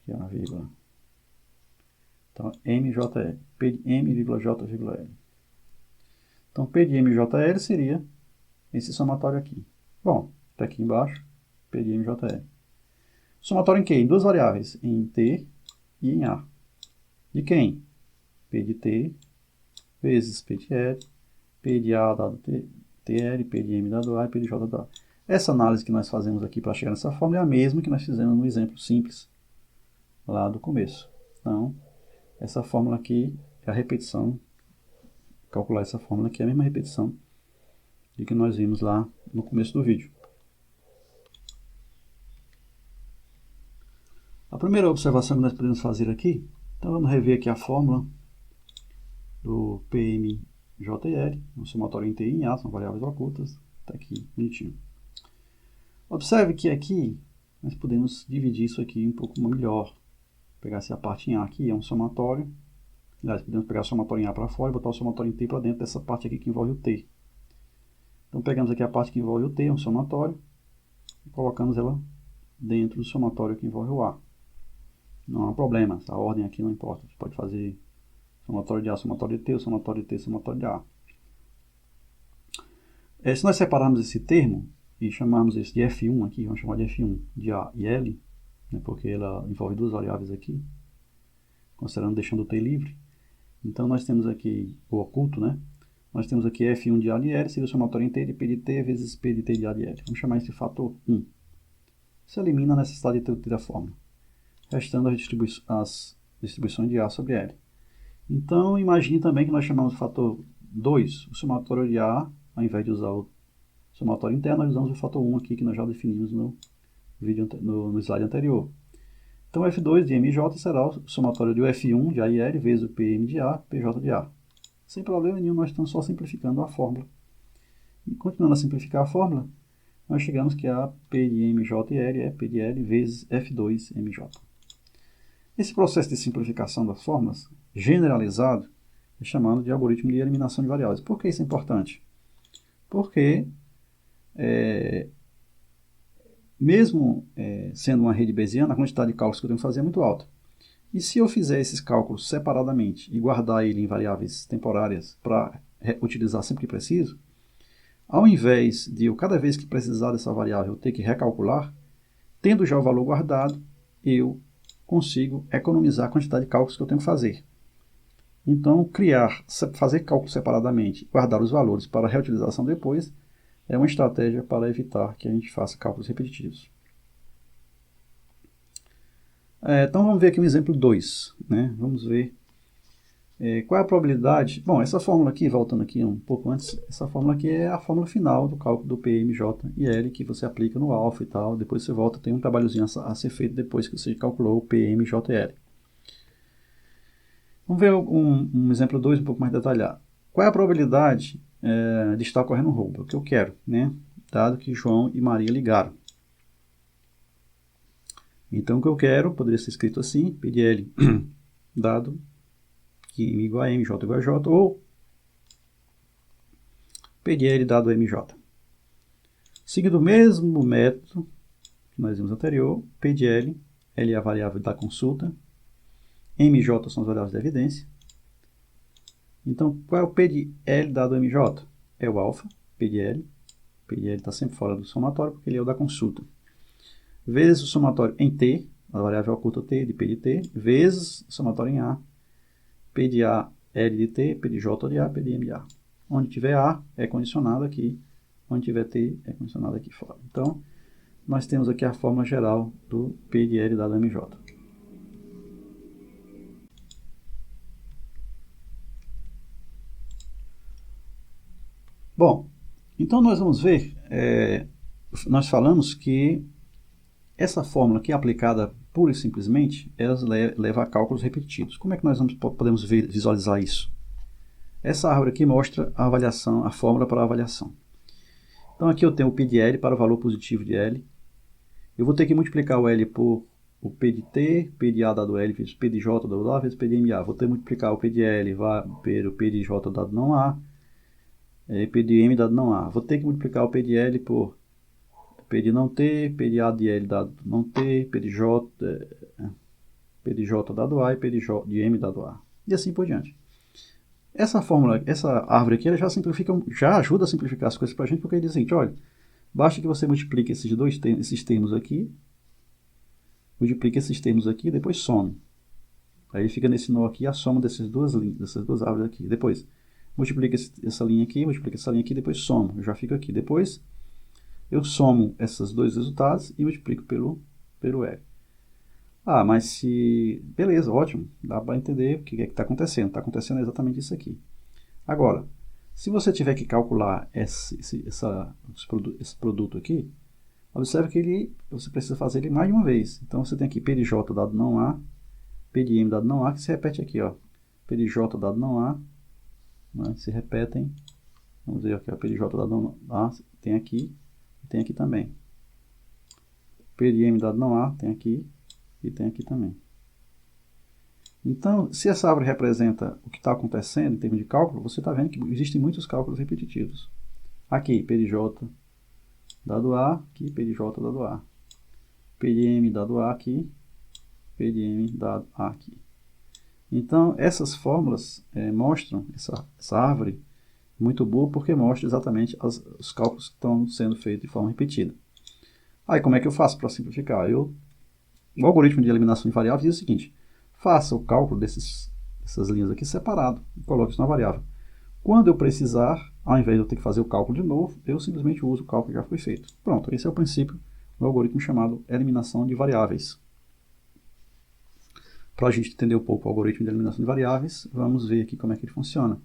Aqui é uma vírgula. Então, MJL, P de M, J, L. Então, P de MJL seria esse somatório aqui. Bom, está aqui embaixo, P de MJL. Somatório em quê? Em duas variáveis, em T e em A. De quem? P de T vezes P de L, P de A dado TL, P de M dado A e P de J dado A. Essa análise que nós fazemos aqui para chegar nessa fórmula é a mesma que nós fizemos no exemplo simples lá do começo. Então, essa fórmula aqui é a repetição, calcular essa fórmula aqui é a mesma repetição de que nós vimos lá no começo do vídeo. A primeira observação que nós podemos fazer aqui, então vamos rever aqui a fórmula do PMJL, um somatório em T e em A, são variáveis ocultas, está aqui bonitinho. Observe que aqui nós podemos dividir isso aqui um pouco melhor. Pegar essa parte em A aqui, é um somatório. Aliás, podemos pegar o somatório em A para fora e botar o somatório em T para dentro dessa parte aqui que envolve o T. Então pegamos aqui a parte que envolve o T, um somatório, e colocamos ela dentro do somatório que envolve o A. Não há problema, a ordem aqui não importa. Você pode fazer somatório de A, somatório de T, somatório de T, somatório de A. Se nós separarmos esse termo e chamarmos esse de F1 aqui, vamos chamar de F1 de A e L, né, porque ela envolve duas variáveis aqui, considerando deixando o T livre. Então nós temos aqui o oculto, né? Nós temos aqui F1 de A de L, seria o somatório em T de P de T vezes P de T de A de L. Vamos chamar esse fator 1. Isso elimina a necessidade de ter a fórmula, restando as distribuições de A sobre L. Então, imagine também que nós chamamos de fator 2, o somatório de A, ao invés de usar o somatório interno, nós usamos o fator 1 aqui, que nós já definimos no slide anterior. Então, F2 de MJ será o somatório de F1 de A e L vezes o PM de A, PJ de A. Sem problema nenhum, nós estamos só simplificando a fórmula. E continuando a simplificar a fórmula, nós chegamos que a P de MJ e L é P de L vezes F2 MJ. Esse processo de simplificação das fórmulas, generalizado, é chamado de algoritmo de eliminação de variáveis. Por que isso é importante? Porque, mesmo sendo uma rede bayesiana, a quantidade de cálculos que eu tenho que fazer é muito alta. E se eu fizer esses cálculos separadamente e guardar ele em variáveis temporárias para utilizar sempre que preciso, ao invés de eu, cada vez que precisar dessa variável, ter que recalcular, tendo já o valor guardado, eu consigo economizar a quantidade de cálculos que eu tenho que fazer. Então, fazer cálculos separadamente, guardar os valores para reutilização depois, é uma estratégia para evitar que a gente faça cálculos repetitivos. Então, vamos ver aqui um exemplo 2. Né? Vamos ver qual é a probabilidade. Bom, essa fórmula aqui, voltando aqui um pouco antes, essa fórmula aqui é a fórmula final do cálculo do PMJ e L, que você aplica no alfa e tal. Depois você volta, tem um trabalhozinho a ser feito depois que você calculou o PMJ e L. Vamos ver um exemplo 2 um pouco mais detalhado. Qual é a probabilidade de estar ocorrendo um roubo? É o que eu quero, né? Dado que João e Maria ligaram. Então, o que eu quero poderia ser escrito assim, P de L dado que M igual a M, J igual a J, ou P de L dado MJ. Seguindo o mesmo método que nós vimos anterior, P de L, L é a variável da consulta, MJ são as variáveis da evidência. Então, qual é o P de L dado MJ? É o alfa, P de L. P de L está sempre fora do somatório, porque ele é o da consulta. Vezes o somatório em T, a variável oculta T de P de T, vezes o somatório em A, P de A, L de T, P de J de A, P de M de A. Onde tiver A, é condicionado aqui. Onde tiver T, é condicionado aqui fora. Então, nós temos aqui a fórmula geral do P de L dado MJ. Bom, então nós vamos ver, nós falamos que essa fórmula aqui aplicada pura e simplesmente, ela leva a cálculos repetitivos. Como é que nós podemos visualizar isso? Essa árvore aqui mostra a avaliação, a fórmula para a avaliação. Então aqui eu tenho o P de L para o valor positivo de L. Eu vou ter que multiplicar o L por o P de T, P de A dado L vezes P de J dado A vezes P de MA. Vou ter que multiplicar o P de L pelo P de J dado não A, P de M dado não A. Vou ter que multiplicar o P de L por P de não T, P de A de L dado não T, P de J dado A e P de M dado A. E assim por diante. Essa fórmula, essa árvore aqui, ela já ajuda a simplificar as coisas para a gente, porque ele diz o seguinte, olha, basta que você multiplique esses termos aqui, depois some. Aí fica nesse nó aqui a soma dessas duas árvores aqui. Depois, multiplica essa linha aqui, depois somo. Eu já fico aqui. Depois, eu somo esses dois resultados e multiplico pelo L. Ah, mas se... Beleza, ótimo. Dá para entender o que é que está acontecendo. Está acontecendo exatamente isso aqui. Agora, se você tiver que calcular esse produto aqui, observe que você precisa fazer ele mais de uma vez. Então, você tem aqui P de J dado não A, P de M dado não A, que se repete aqui, ó. P de J dado não A, né, se repetem. Vamos ver aqui, ó, P de J dado não A, tem aqui e tem aqui também. P de M dado não A, tem aqui e tem aqui também. Então, se essa árvore representa o que está acontecendo em termos de cálculo, você está vendo que existem muitos cálculos repetitivos. Aqui, P de J dado A, aqui P de J dado A. P de M dado A aqui, P de M dado A aqui. Então, essas fórmulas mostram essa árvore muito boa, porque mostra exatamente os cálculos que estão sendo feitos de forma repetida. Aí, como é que eu faço para simplificar? O algoritmo de eliminação de variáveis diz o seguinte: faça o cálculo dessas linhas aqui separado e coloque isso na variável. Quando eu precisar, ao invés de eu ter que fazer o cálculo de novo, eu simplesmente uso o cálculo que já foi feito. Pronto, esse é o princípio do algoritmo chamado eliminação de variáveis. Para a gente entender um pouco o algoritmo de eliminação de variáveis, vamos ver aqui como é que ele funciona.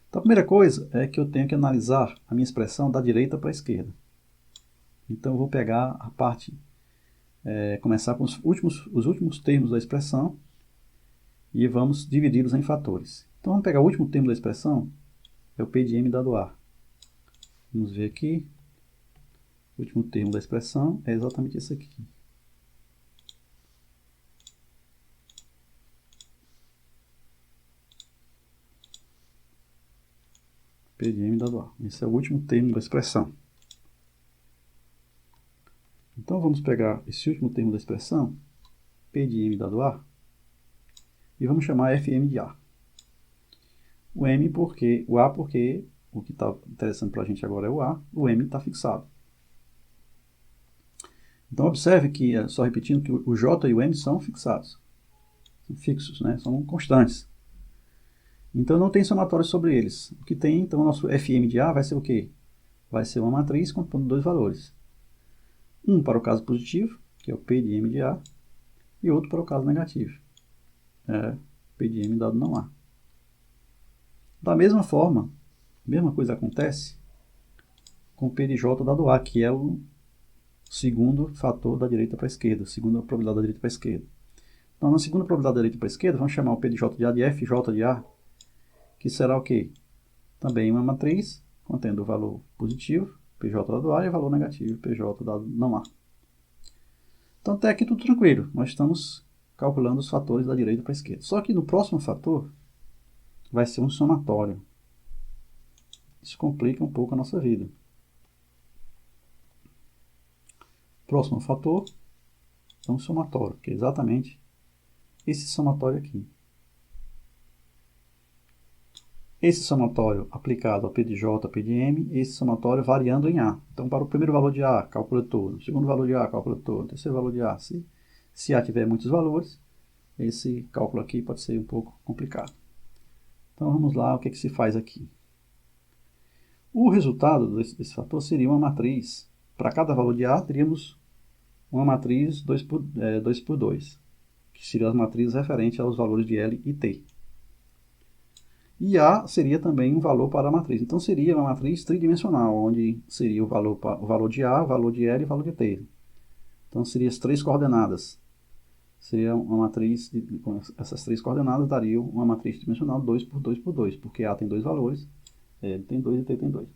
Então, a primeira coisa é que eu tenho que analisar a minha expressão da direita para a esquerda. Então, eu vou pegar a parte, começar com os últimos termos da expressão e vamos dividi-los em fatores. Então, vamos pegar o último termo da expressão, é o P de M dado A. Vamos ver aqui, o último termo da expressão é exatamente esse aqui. P de M dado A. Esse é o último termo da expressão. Então, vamos pegar esse último termo da expressão, P de M dado A, e vamos chamar Fm de A. O A porque o que está interessante para a gente agora é o M está fixado. Então, observe que, só repetindo, que o J e o M são fixados. São fixos, né? São constantes. Então, não tem somatório sobre eles. O que tem, então, o nosso Fm de A vai ser o quê? Vai ser uma matriz compondo dois valores. Um para o caso positivo, que é o P de M de A, e outro para o caso negativo, P de M dado não A. Da mesma forma, a mesma coisa acontece com P de J dado A, que é o segundo fator da direita para a esquerda, a segunda probabilidade da direita para a esquerda. Então, na segunda probabilidade da direita para a esquerda, vamos chamar o P de J de A de Fj de A, que será o quê? Também uma matriz contendo o valor positivo, PJ dado A, e o valor negativo, PJ dado não A. Então, até aqui tudo tranquilo. Nós estamos calculando os fatores da direita para a esquerda. Só que no próximo fator vai ser um somatório. Isso complica um pouco a nossa vida. Próximo fator é um somatório, que é exatamente esse somatório aqui. Esse somatório aplicado a P de J, P de M, esse somatório variando em A. Então, para o primeiro valor de A, calcula todo. O segundo valor de A, calcula todo. O terceiro valor de A. Se A tiver muitos valores, esse cálculo aqui pode ser um pouco complicado. Então, vamos lá, o que se faz aqui? O resultado desse fator seria uma matriz. Para cada valor de A, teríamos uma matriz 2 por 2, que seria as matrizes referentes aos valores de L e T. E A seria também um valor para a matriz. Então, seria uma matriz tridimensional, onde seria o valor de A, o valor de L e o valor de T. Então, seriam as três coordenadas. Seria uma matriz, com essas três coordenadas, daria uma matriz tridimensional 2 por 2 por 2, porque A tem dois valores, L tem 2 e T tem 2.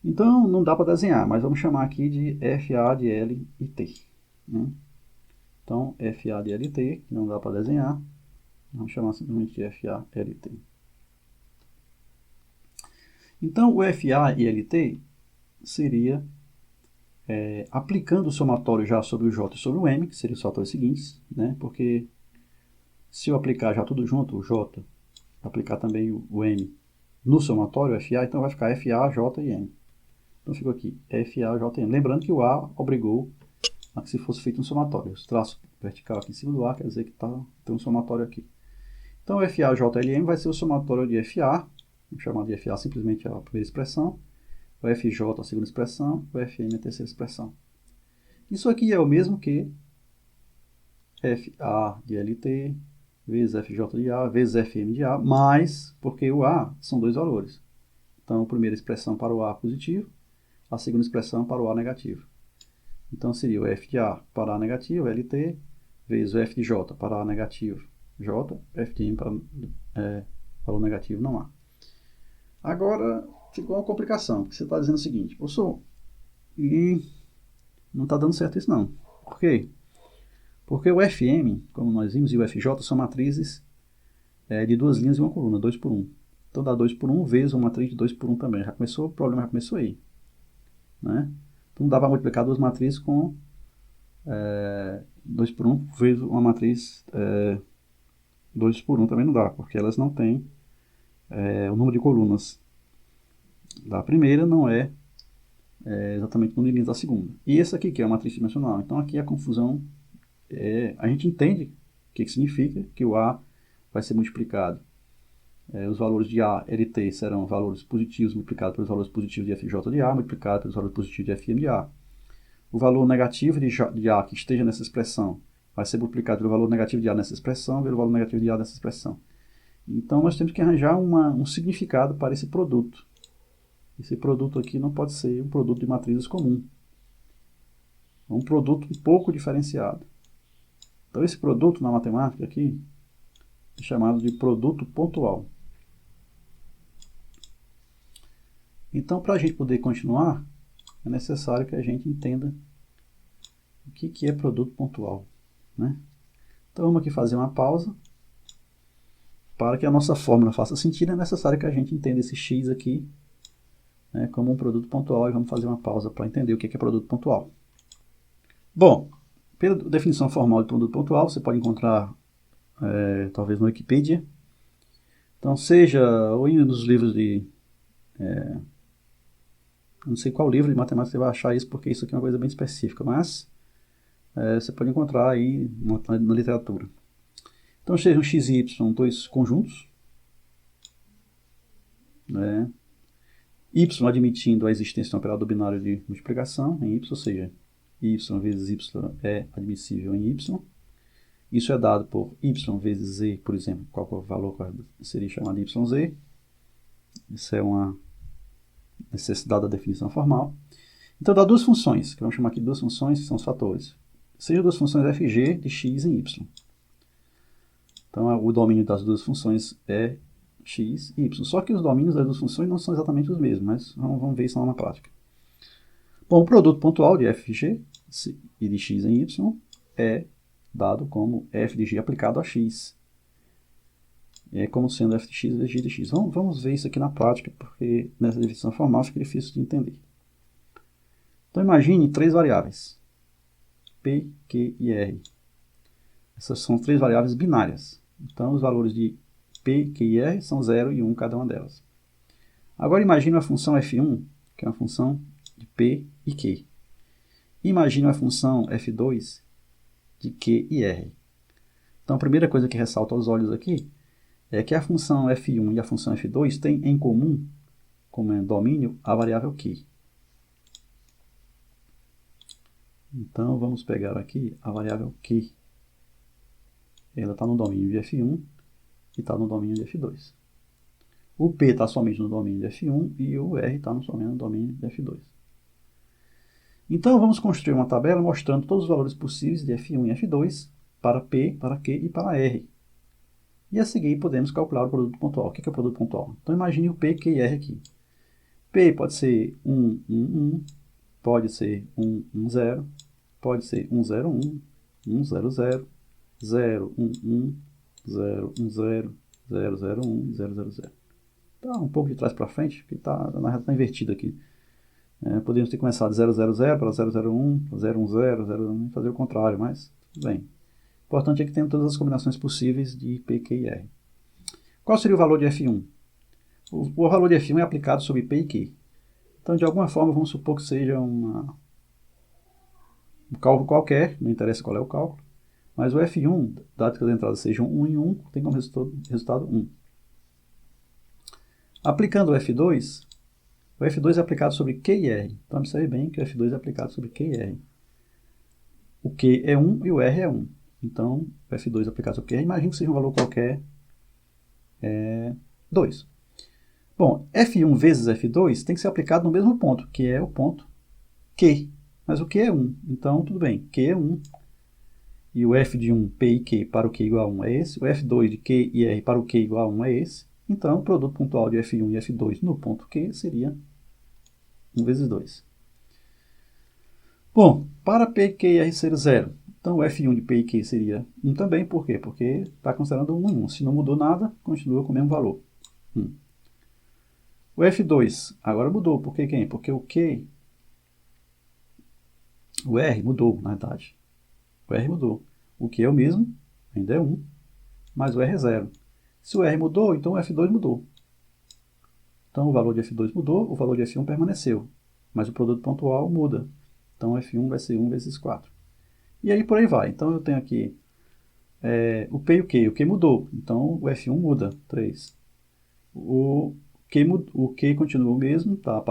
Então, não dá para desenhar, mas vamos chamar aqui de FA de L e T. Né? Então, FA de L e T, que não dá para desenhar, vamos chamar simplesmente de FA, L e T. Então, o FA e LT seria aplicando o somatório já sobre o J e sobre o M, que seriam os fatores seguintes, né? Porque se eu aplicar já tudo junto, o J, aplicar também o M no somatório, FA, então vai ficar FA, J e M. Então ficou aqui, FA, J e M. Lembrando que o A obrigou a que se fosse feito um somatório. Esse traço vertical aqui em cima do A quer dizer que tem um somatório aqui. Então, FA, J, L, M vai ser o somatório de FA, vamos chamar de FA simplesmente a primeira expressão, o FJ a segunda expressão, o FM a terceira expressão. Isso aqui é o mesmo que FA de LT, vezes FJ de A, vezes FM de A, mais, porque o A são dois valores. Então, a primeira expressão para o A positivo, a segunda expressão para o A negativo. Então, seria o F de A para A negativo, LT, vezes o F de J para A negativo, J, F de M para o negativo, não A. Agora, ficou uma complicação, porque você está dizendo o seguinte, professor, e não está dando certo isso não. Por quê? Porque o FM, como nós vimos, e o FJ são matrizes de duas linhas e uma coluna, 2 por 1. Então dá 2 por 1 vezes uma matriz de 2 por 1 também. O problema já começou aí. Né? Então dá para multiplicar duas matrizes com 2 por 1 vezes uma matriz 2 por 1 também não dá, porque elas não têm o número de colunas da primeira não é exatamente o número de linhas da segunda. E essa aqui que é a matriz dimensional. Então aqui a confusão a gente entende o que significa que o A vai ser multiplicado. Os valores de A, LT serão valores positivos multiplicados pelos valores positivos de FJ de A, multiplicado pelos valores positivos de FM de A. O valor negativo de A que esteja nessa expressão vai ser multiplicado pelo valor negativo de A nessa expressão, pelo valor negativo de A nessa expressão. Então nós temos que arranjar um significado para esse produto. Esse produto aqui não pode ser um produto de matrizes comum. É um produto um pouco diferenciado. Então esse produto na matemática aqui é chamado de produto pontual. Então, para a gente poder continuar, é necessário que a gente entenda o que é produto pontual. Né? Então, vamos aqui fazer uma pausa. Para que a nossa fórmula faça sentido, é necessário que a gente entenda esse x aqui como um produto pontual. E vamos fazer uma pausa para entender o que é produto pontual. Bom, pela definição formal de produto pontual, você pode encontrar talvez no Wikipedia. Então, seja ou em um dos livros de... não sei qual livro de matemática você vai achar isso, porque isso aqui é uma coisa bem específica, mas você pode encontrar aí na literatura. Então, sejam x e y dois conjuntos, y admitindo a existência de um operador binário de multiplicação em y, ou seja, y vezes y é admissível em y. Isso é dado por y vezes z, por exemplo, qual é o valor que seria chamado de yz. Isso é uma necessidade da definição formal. Então dá duas funções, que vamos chamar aqui de duas funções, que são os fatores. Sejam duas funções fg de x em y. Então o domínio das duas funções é x e y. Só que os domínios das duas funções não são exatamente os mesmos, mas vamos ver isso lá na prática. Bom, o produto pontual de fg e de x em y é dado como f de g aplicado a x. É como sendo f de x vezes g de x. Vamos ver isso aqui na prática, porque nessa definição formal fica difícil de entender. Então imagine três variáveis, P, Q e R. Essas são três variáveis binárias. Então os valores de P, Q e R são 0 e 1 cada uma delas. Agora imagine uma função f1, que é uma função de P e Q. Imagine uma função f2 de Q e R. Então a primeira coisa que ressalta aos olhos aqui é que a função f1 e a função f2 têm em comum, como domínio, a variável Q. Então vamos pegar aqui a variável Q. Ela está no domínio de f1 e está no domínio de f2. O P está somente no domínio de f1 e o R está somente no domínio de f2. Então vamos construir uma tabela mostrando todos os valores possíveis de f1 e f2 para P, para Q e para R. E a seguir podemos calcular o produto pontual. O que é o produto pontual? Então imagine o P, Q e R aqui. P pode ser 1, 1, 1, pode ser 1, 1, 0, pode ser 1, 0, 1, 1, 0, 0, 0, 1, 1, 0, 1, 0, 0, 0, 1, 0, 0, 0. Tá um pouco de trás para frente, porque na reta está invertido aqui. Podemos ter começado de 000 para 001, 010, 011, fazer o contrário, mas tudo bem. O importante é que tenham todas as combinações possíveis de P, Q e R. Qual seria o valor de F1? O valor de F1 é aplicado sobre P e Q. Então, de alguma forma, vamos supor que seja um cálculo qualquer, não interessa qual é o cálculo, mas o F1, dado que as entradas sejam 1 em 1, tem como resultado 1. Aplicando o F2 é aplicado sobre Q e R. Então, observe bem que o F2 é aplicado sobre Q e R. O Q é 1 e o R é 1. Então, o F2 é aplicado sobre Q e R. Imagine que seja um valor qualquer 2. Bom, F1 vezes F2 tem que ser aplicado no mesmo ponto, que é o ponto Q. Mas o Q é 1. Então, tudo bem. Q é 1. E o F de 1, P e Q para o Q igual a 1 é esse. O F2 de Q e R para o Q igual a 1 é esse. Então, o produto pontual de F1 e F2 no ponto Q seria 1 vezes 2. Bom, para P, Q e R ser 0, então o F1 de P e Q seria 1 também. Por quê? Porque está considerando 1 em 1. Se não mudou nada, continua com o mesmo valor. O F2 agora mudou. Por que quem? Porque o Q... O R mudou, na verdade. O R mudou. O Q é o mesmo, ainda é 1, mas o R é 0. Se o R mudou, então o F2 mudou. Então o valor de F2 mudou, o valor de F1 permaneceu, mas o produto pontual muda. Então F1 vai ser 1 vezes 4. E aí por aí vai. Então eu tenho aqui o P e o Q. O Q mudou, então o F1 muda, 3. O Q continua o mesmo, tá?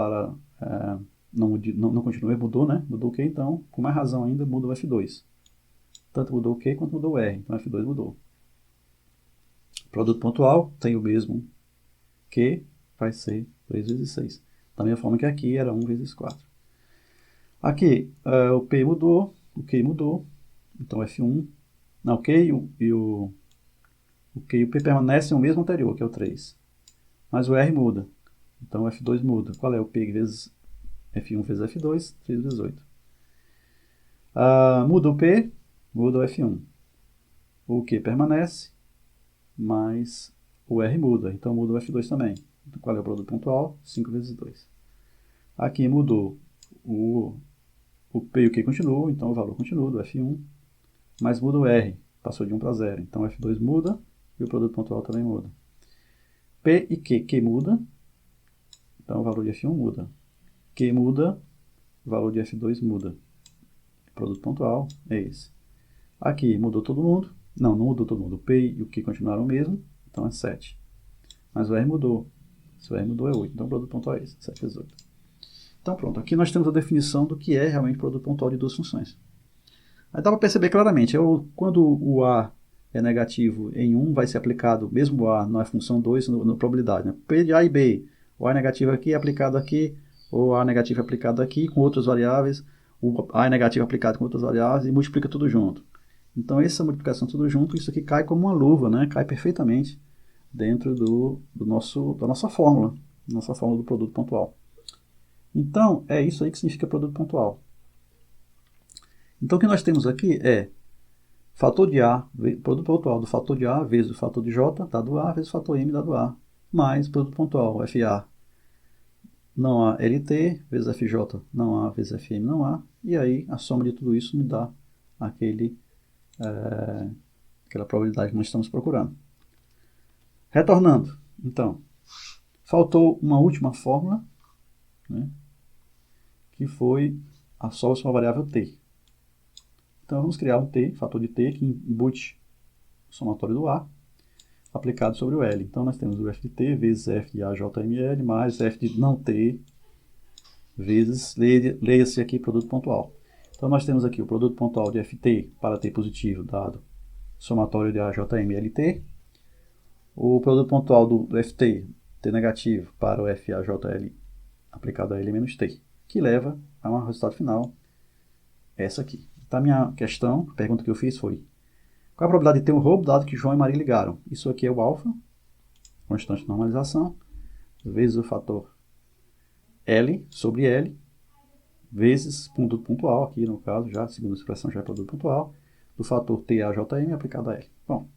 Não continua, mudou, né? Mudou o Q, então, com mais razão ainda, muda o F2. Tanto mudou o Q quanto mudou o R, então o F2 mudou. O produto pontual tem o mesmo Q, vai ser 3 vezes 6. Da mesma forma que aqui era 1 vezes 4. Aqui, o P mudou, o Q mudou, então F1, não, o Q e o P permanecem o mesmo anterior, que é o 3. Mas o R muda, então o F2 muda. Qual é o P vezes F1 vezes F2? 3 vezes 8. Muda o P, muda o F1. O Q permanece, mas o R muda, então muda o F2 também. Então, qual é o produto pontual? 5 vezes 2. Aqui mudou o P e o Q continuam, então o valor continua do F1, mas muda o R, passou de 1 para 0. Então o F2 muda e o produto pontual também muda. P e Q muda, então o valor de F1 muda. Q muda, o valor de F2 muda. O produto pontual é esse. Aqui mudou todo mundo. Não mudou todo mundo. O P e o Q continuaram o mesmo, então é 7. Mas o R mudou. Se o R mudou é 8. Então o produto pontual é esse, 7 vezes 8. Então pronto, aqui nós temos a definição do que é realmente produto pontual de duas funções. Aí dá para perceber claramente, quando o A é negativo em 1, vai ser aplicado, mesmo o A não é função 2, na probabilidade. Né? P de A e B, o A é negativo aqui é aplicado aqui, o A negativo é aplicado aqui com outras variáveis, o A é negativo é aplicado com outras variáveis e multiplica tudo junto. Então essa multiplicação tudo junto, isso aqui cai como uma luva, né? Cai perfeitamente dentro da nossa fórmula do produto pontual. Então é isso aí que significa produto pontual. Então o que nós temos aqui é fator de A, produto pontual do fator de A vezes o fator de J, dado A, vezes o fator M, dado A, mais produto pontual, FA não há LT, vezes FJ não há, vezes FM não há, e aí a soma de tudo isso me dá aquela probabilidade que nós estamos procurando. Retornando, então, faltou uma última fórmula, né, que foi a solução à variável T. Então vamos criar um T, fator de T, que embute o somatório do A, aplicado sobre o L. Então nós temos o F de T vezes F de AJML mais F de não T vezes, leia-se aqui, produto pontual. Então nós temos aqui o produto pontual de Ft para T positivo, dado somatório de AJMLT, o produto pontual do Ft, T negativo, para o FAJL aplicado a L menos T, que leva a um resultado final, essa aqui. Então a minha questão, a pergunta que eu fiz foi: qual a probabilidade de ter um roubo dado que João e Maria ligaram? Isso aqui é o alfa, constante de normalização, vezes o fator L sobre L, vezes produto pontual, aqui no caso, já a segunda expressão já é produto pontual, do fator TAJM aplicado a L. Bom,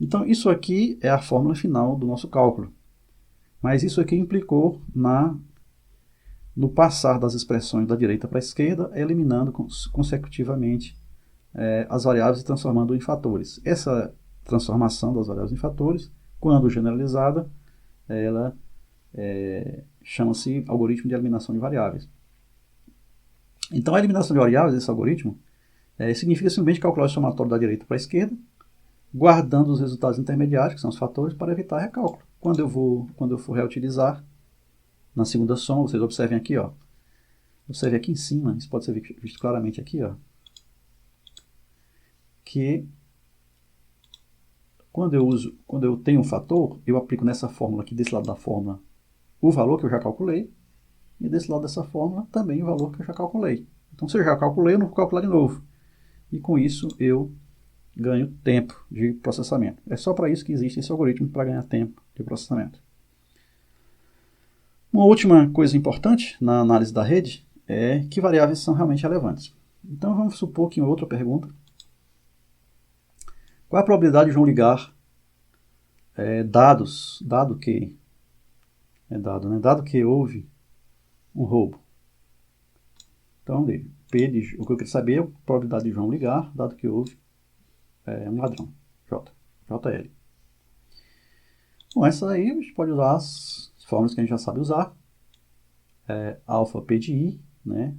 então isso aqui é a fórmula final do nosso cálculo. Mas isso aqui implicou no passar das expressões da direita para a esquerda, eliminando consecutivamente as variáveis e transformando em fatores. Essa transformação das variáveis em fatores, quando generalizada, ela chama-se algoritmo de eliminação de variáveis. Então, a eliminação de variáveis, esse algoritmo, significa simplesmente calcular o somatório da direita para a esquerda, guardando os resultados intermediários, que são os fatores, para evitar recálculo. Quando eu for reutilizar na segunda soma, vocês observem aqui, ó. Observe aqui em cima, isso pode ser visto claramente aqui, ó, que quando eu tenho um fator, eu aplico nessa fórmula aqui, desse lado da fórmula, o valor que eu já calculei, e desse lado dessa fórmula também o valor que eu já calculei. Então, se eu já calculei, eu não vou calcular de novo. E com isso eu ganho tempo de processamento. É só para isso que existe esse algoritmo, para ganhar tempo de processamento. Uma última coisa importante na análise da rede é que variáveis são realmente relevantes. Então vamos supor que em outra pergunta, qual a probabilidade de João ligar dado que houve um roubo? Então, o que eu quero saber é a probabilidade de João ligar, dado que houve um ladrão, JL. Bom, essa aí a gente pode usar as fórmulas que a gente já sabe usar. Alfa P de I, né?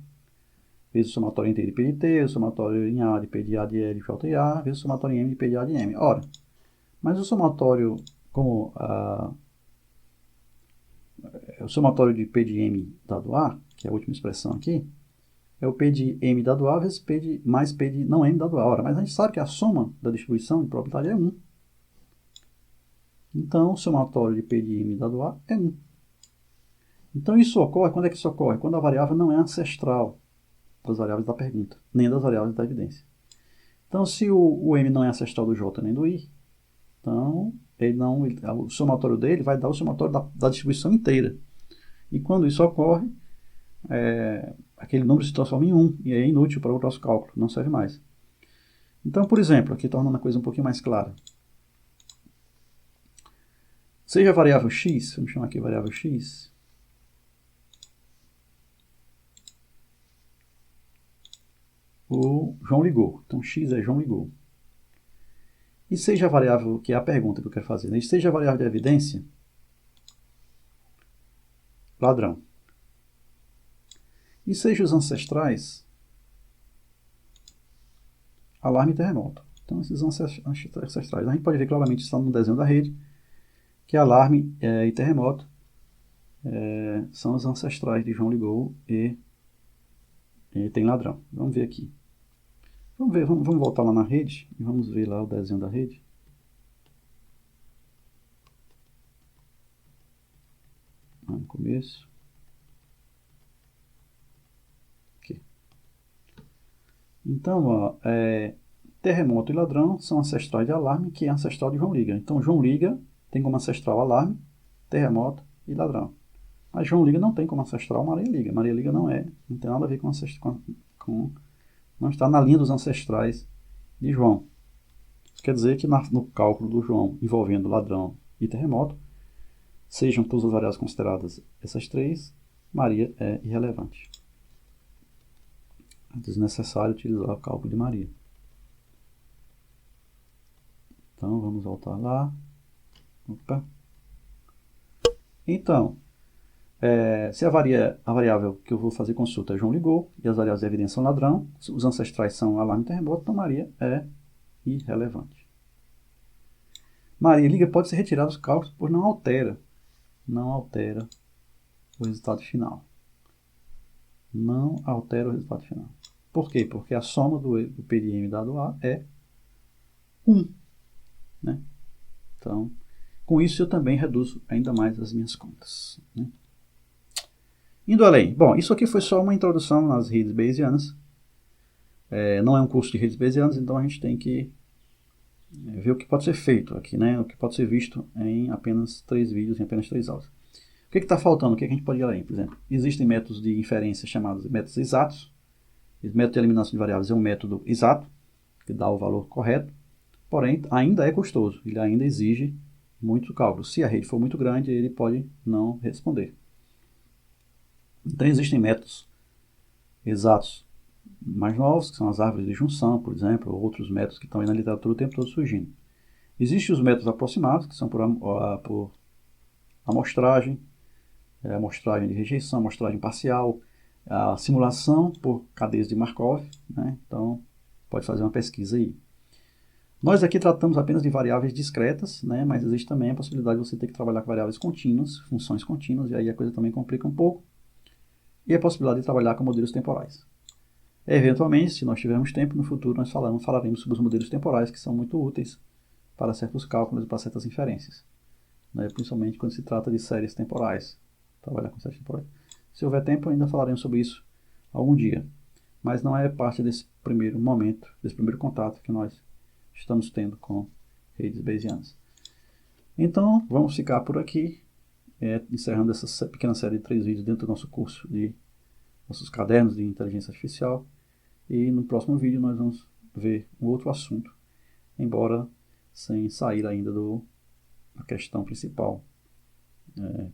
Vezes o somatório em T de P de T, o somatório em A de P de A de L de JA, vezes o somatório em M de P de A de M. Ora, mas o somatório, como o somatório de P de M dado A, que é a última expressão aqui, é o P de M dado A vezes mais P de não M dado A. Ora, mas a gente sabe que a soma da distribuição de probabilidade é 1. Então, o somatório de P de M dado A é 1. Então, isso ocorre, quando é que isso ocorre? Quando a variável não é ancestral das variáveis da pergunta, nem das variáveis da evidência. Então, se o M não é ancestral do J nem do I, então o somatório dele vai dar o somatório da distribuição inteira. E quando isso ocorre, aquele número se transforma em 1 e é inútil para o nosso cálculo, não serve mais. Então, por exemplo, aqui tornando a coisa um pouquinho mais clara. Seja a variável x, vamos chamar aqui variável x, o João ligou. Então, x é João ligou. E seja a variável, que é a pergunta que eu quero fazer, né? E seja a variável de evidência, ladrão. E seja os ancestrais, alarme e terremoto. Então, esses ancestrais. A gente pode ver claramente, está no desenho da rede, que alarme e terremoto são os ancestrais de João ligou e tem ladrão. Vamos ver aqui. Vamos voltar lá na rede e vamos ver lá o desenho da rede. No começo. Aqui. Então, ó, terremoto e ladrão são ancestrais de alarme, que é ancestral de João liga. Então, João liga tem como ancestral alarme, terremoto e ladrão. Mas João liga não tem como ancestral Maria liga. Maria liga não tem nada a ver não está na linha dos ancestrais de João. Isso quer dizer que no cálculo do João envolvendo ladrão e terremoto, sejam todas as variáveis consideradas essas três, Maria é irrelevante. É desnecessário utilizar o cálculo de Maria. Então, vamos voltar lá. Opa. Então, se a variável que eu vou fazer consulta é João ligou, e as variáveis de evidência são ladrão, os ancestrais são alarme e terremoto, então Maria é irrelevante. Maria liga pode ser retirada dos cálculos, pois não altera o resultado final. Não altera o resultado final. Por quê? Porque a soma do P de M dado A é 1. Né? Então, com isso eu também reduzo ainda mais as minhas contas. Né? Indo além. Bom, isso aqui foi só uma introdução nas redes bayesianas. Não é um curso de redes bayesianas, então a gente tem que ver o que pode ser feito aqui, né? O que pode ser visto em apenas 3 vídeos, em apenas 3 aulas. O que está faltando? O que a gente pode ir além? Por exemplo, existem métodos de inferência chamados métodos exatos. O método de eliminação de variáveis é um método exato, que dá o valor correto, porém ainda é custoso, ele ainda exige muito cálculo. Se a rede for muito grande, ele pode não responder. Então existem métodos exatos mais novos, que são as árvores de junção, por exemplo, ou outros métodos que estão aí na literatura o tempo todo surgindo. Existem os métodos aproximados, que são por amostragem, amostragem de rejeição, amostragem parcial, a simulação por cadeias de Markov, né? Então pode fazer uma pesquisa aí. Nós aqui tratamos apenas de variáveis discretas, né? Mas existe também a possibilidade de você ter que trabalhar com variáveis contínuas, funções contínuas, e aí a coisa também complica um pouco. E a possibilidade de trabalhar com modelos temporais. Eventualmente, se nós tivermos tempo, no futuro nós falaremos sobre os modelos temporais, que são muito úteis para certos cálculos e para certas inferências, né? Principalmente quando se trata de séries temporais. Trabalhar com séries temporais. Se houver tempo, ainda falaremos sobre isso algum dia. Mas não é parte desse primeiro momento, desse primeiro contato que nós estamos tendo com redes bayesianas. Então, vamos ficar por aqui, encerrando essa pequena série de 3 vídeos dentro do nosso curso de nossos cadernos de inteligência artificial. E no próximo vídeo nós vamos ver um outro assunto, embora sem sair ainda da questão principal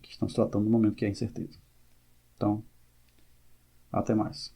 que estamos tratando no momento, que é a incerteza. Então, até mais.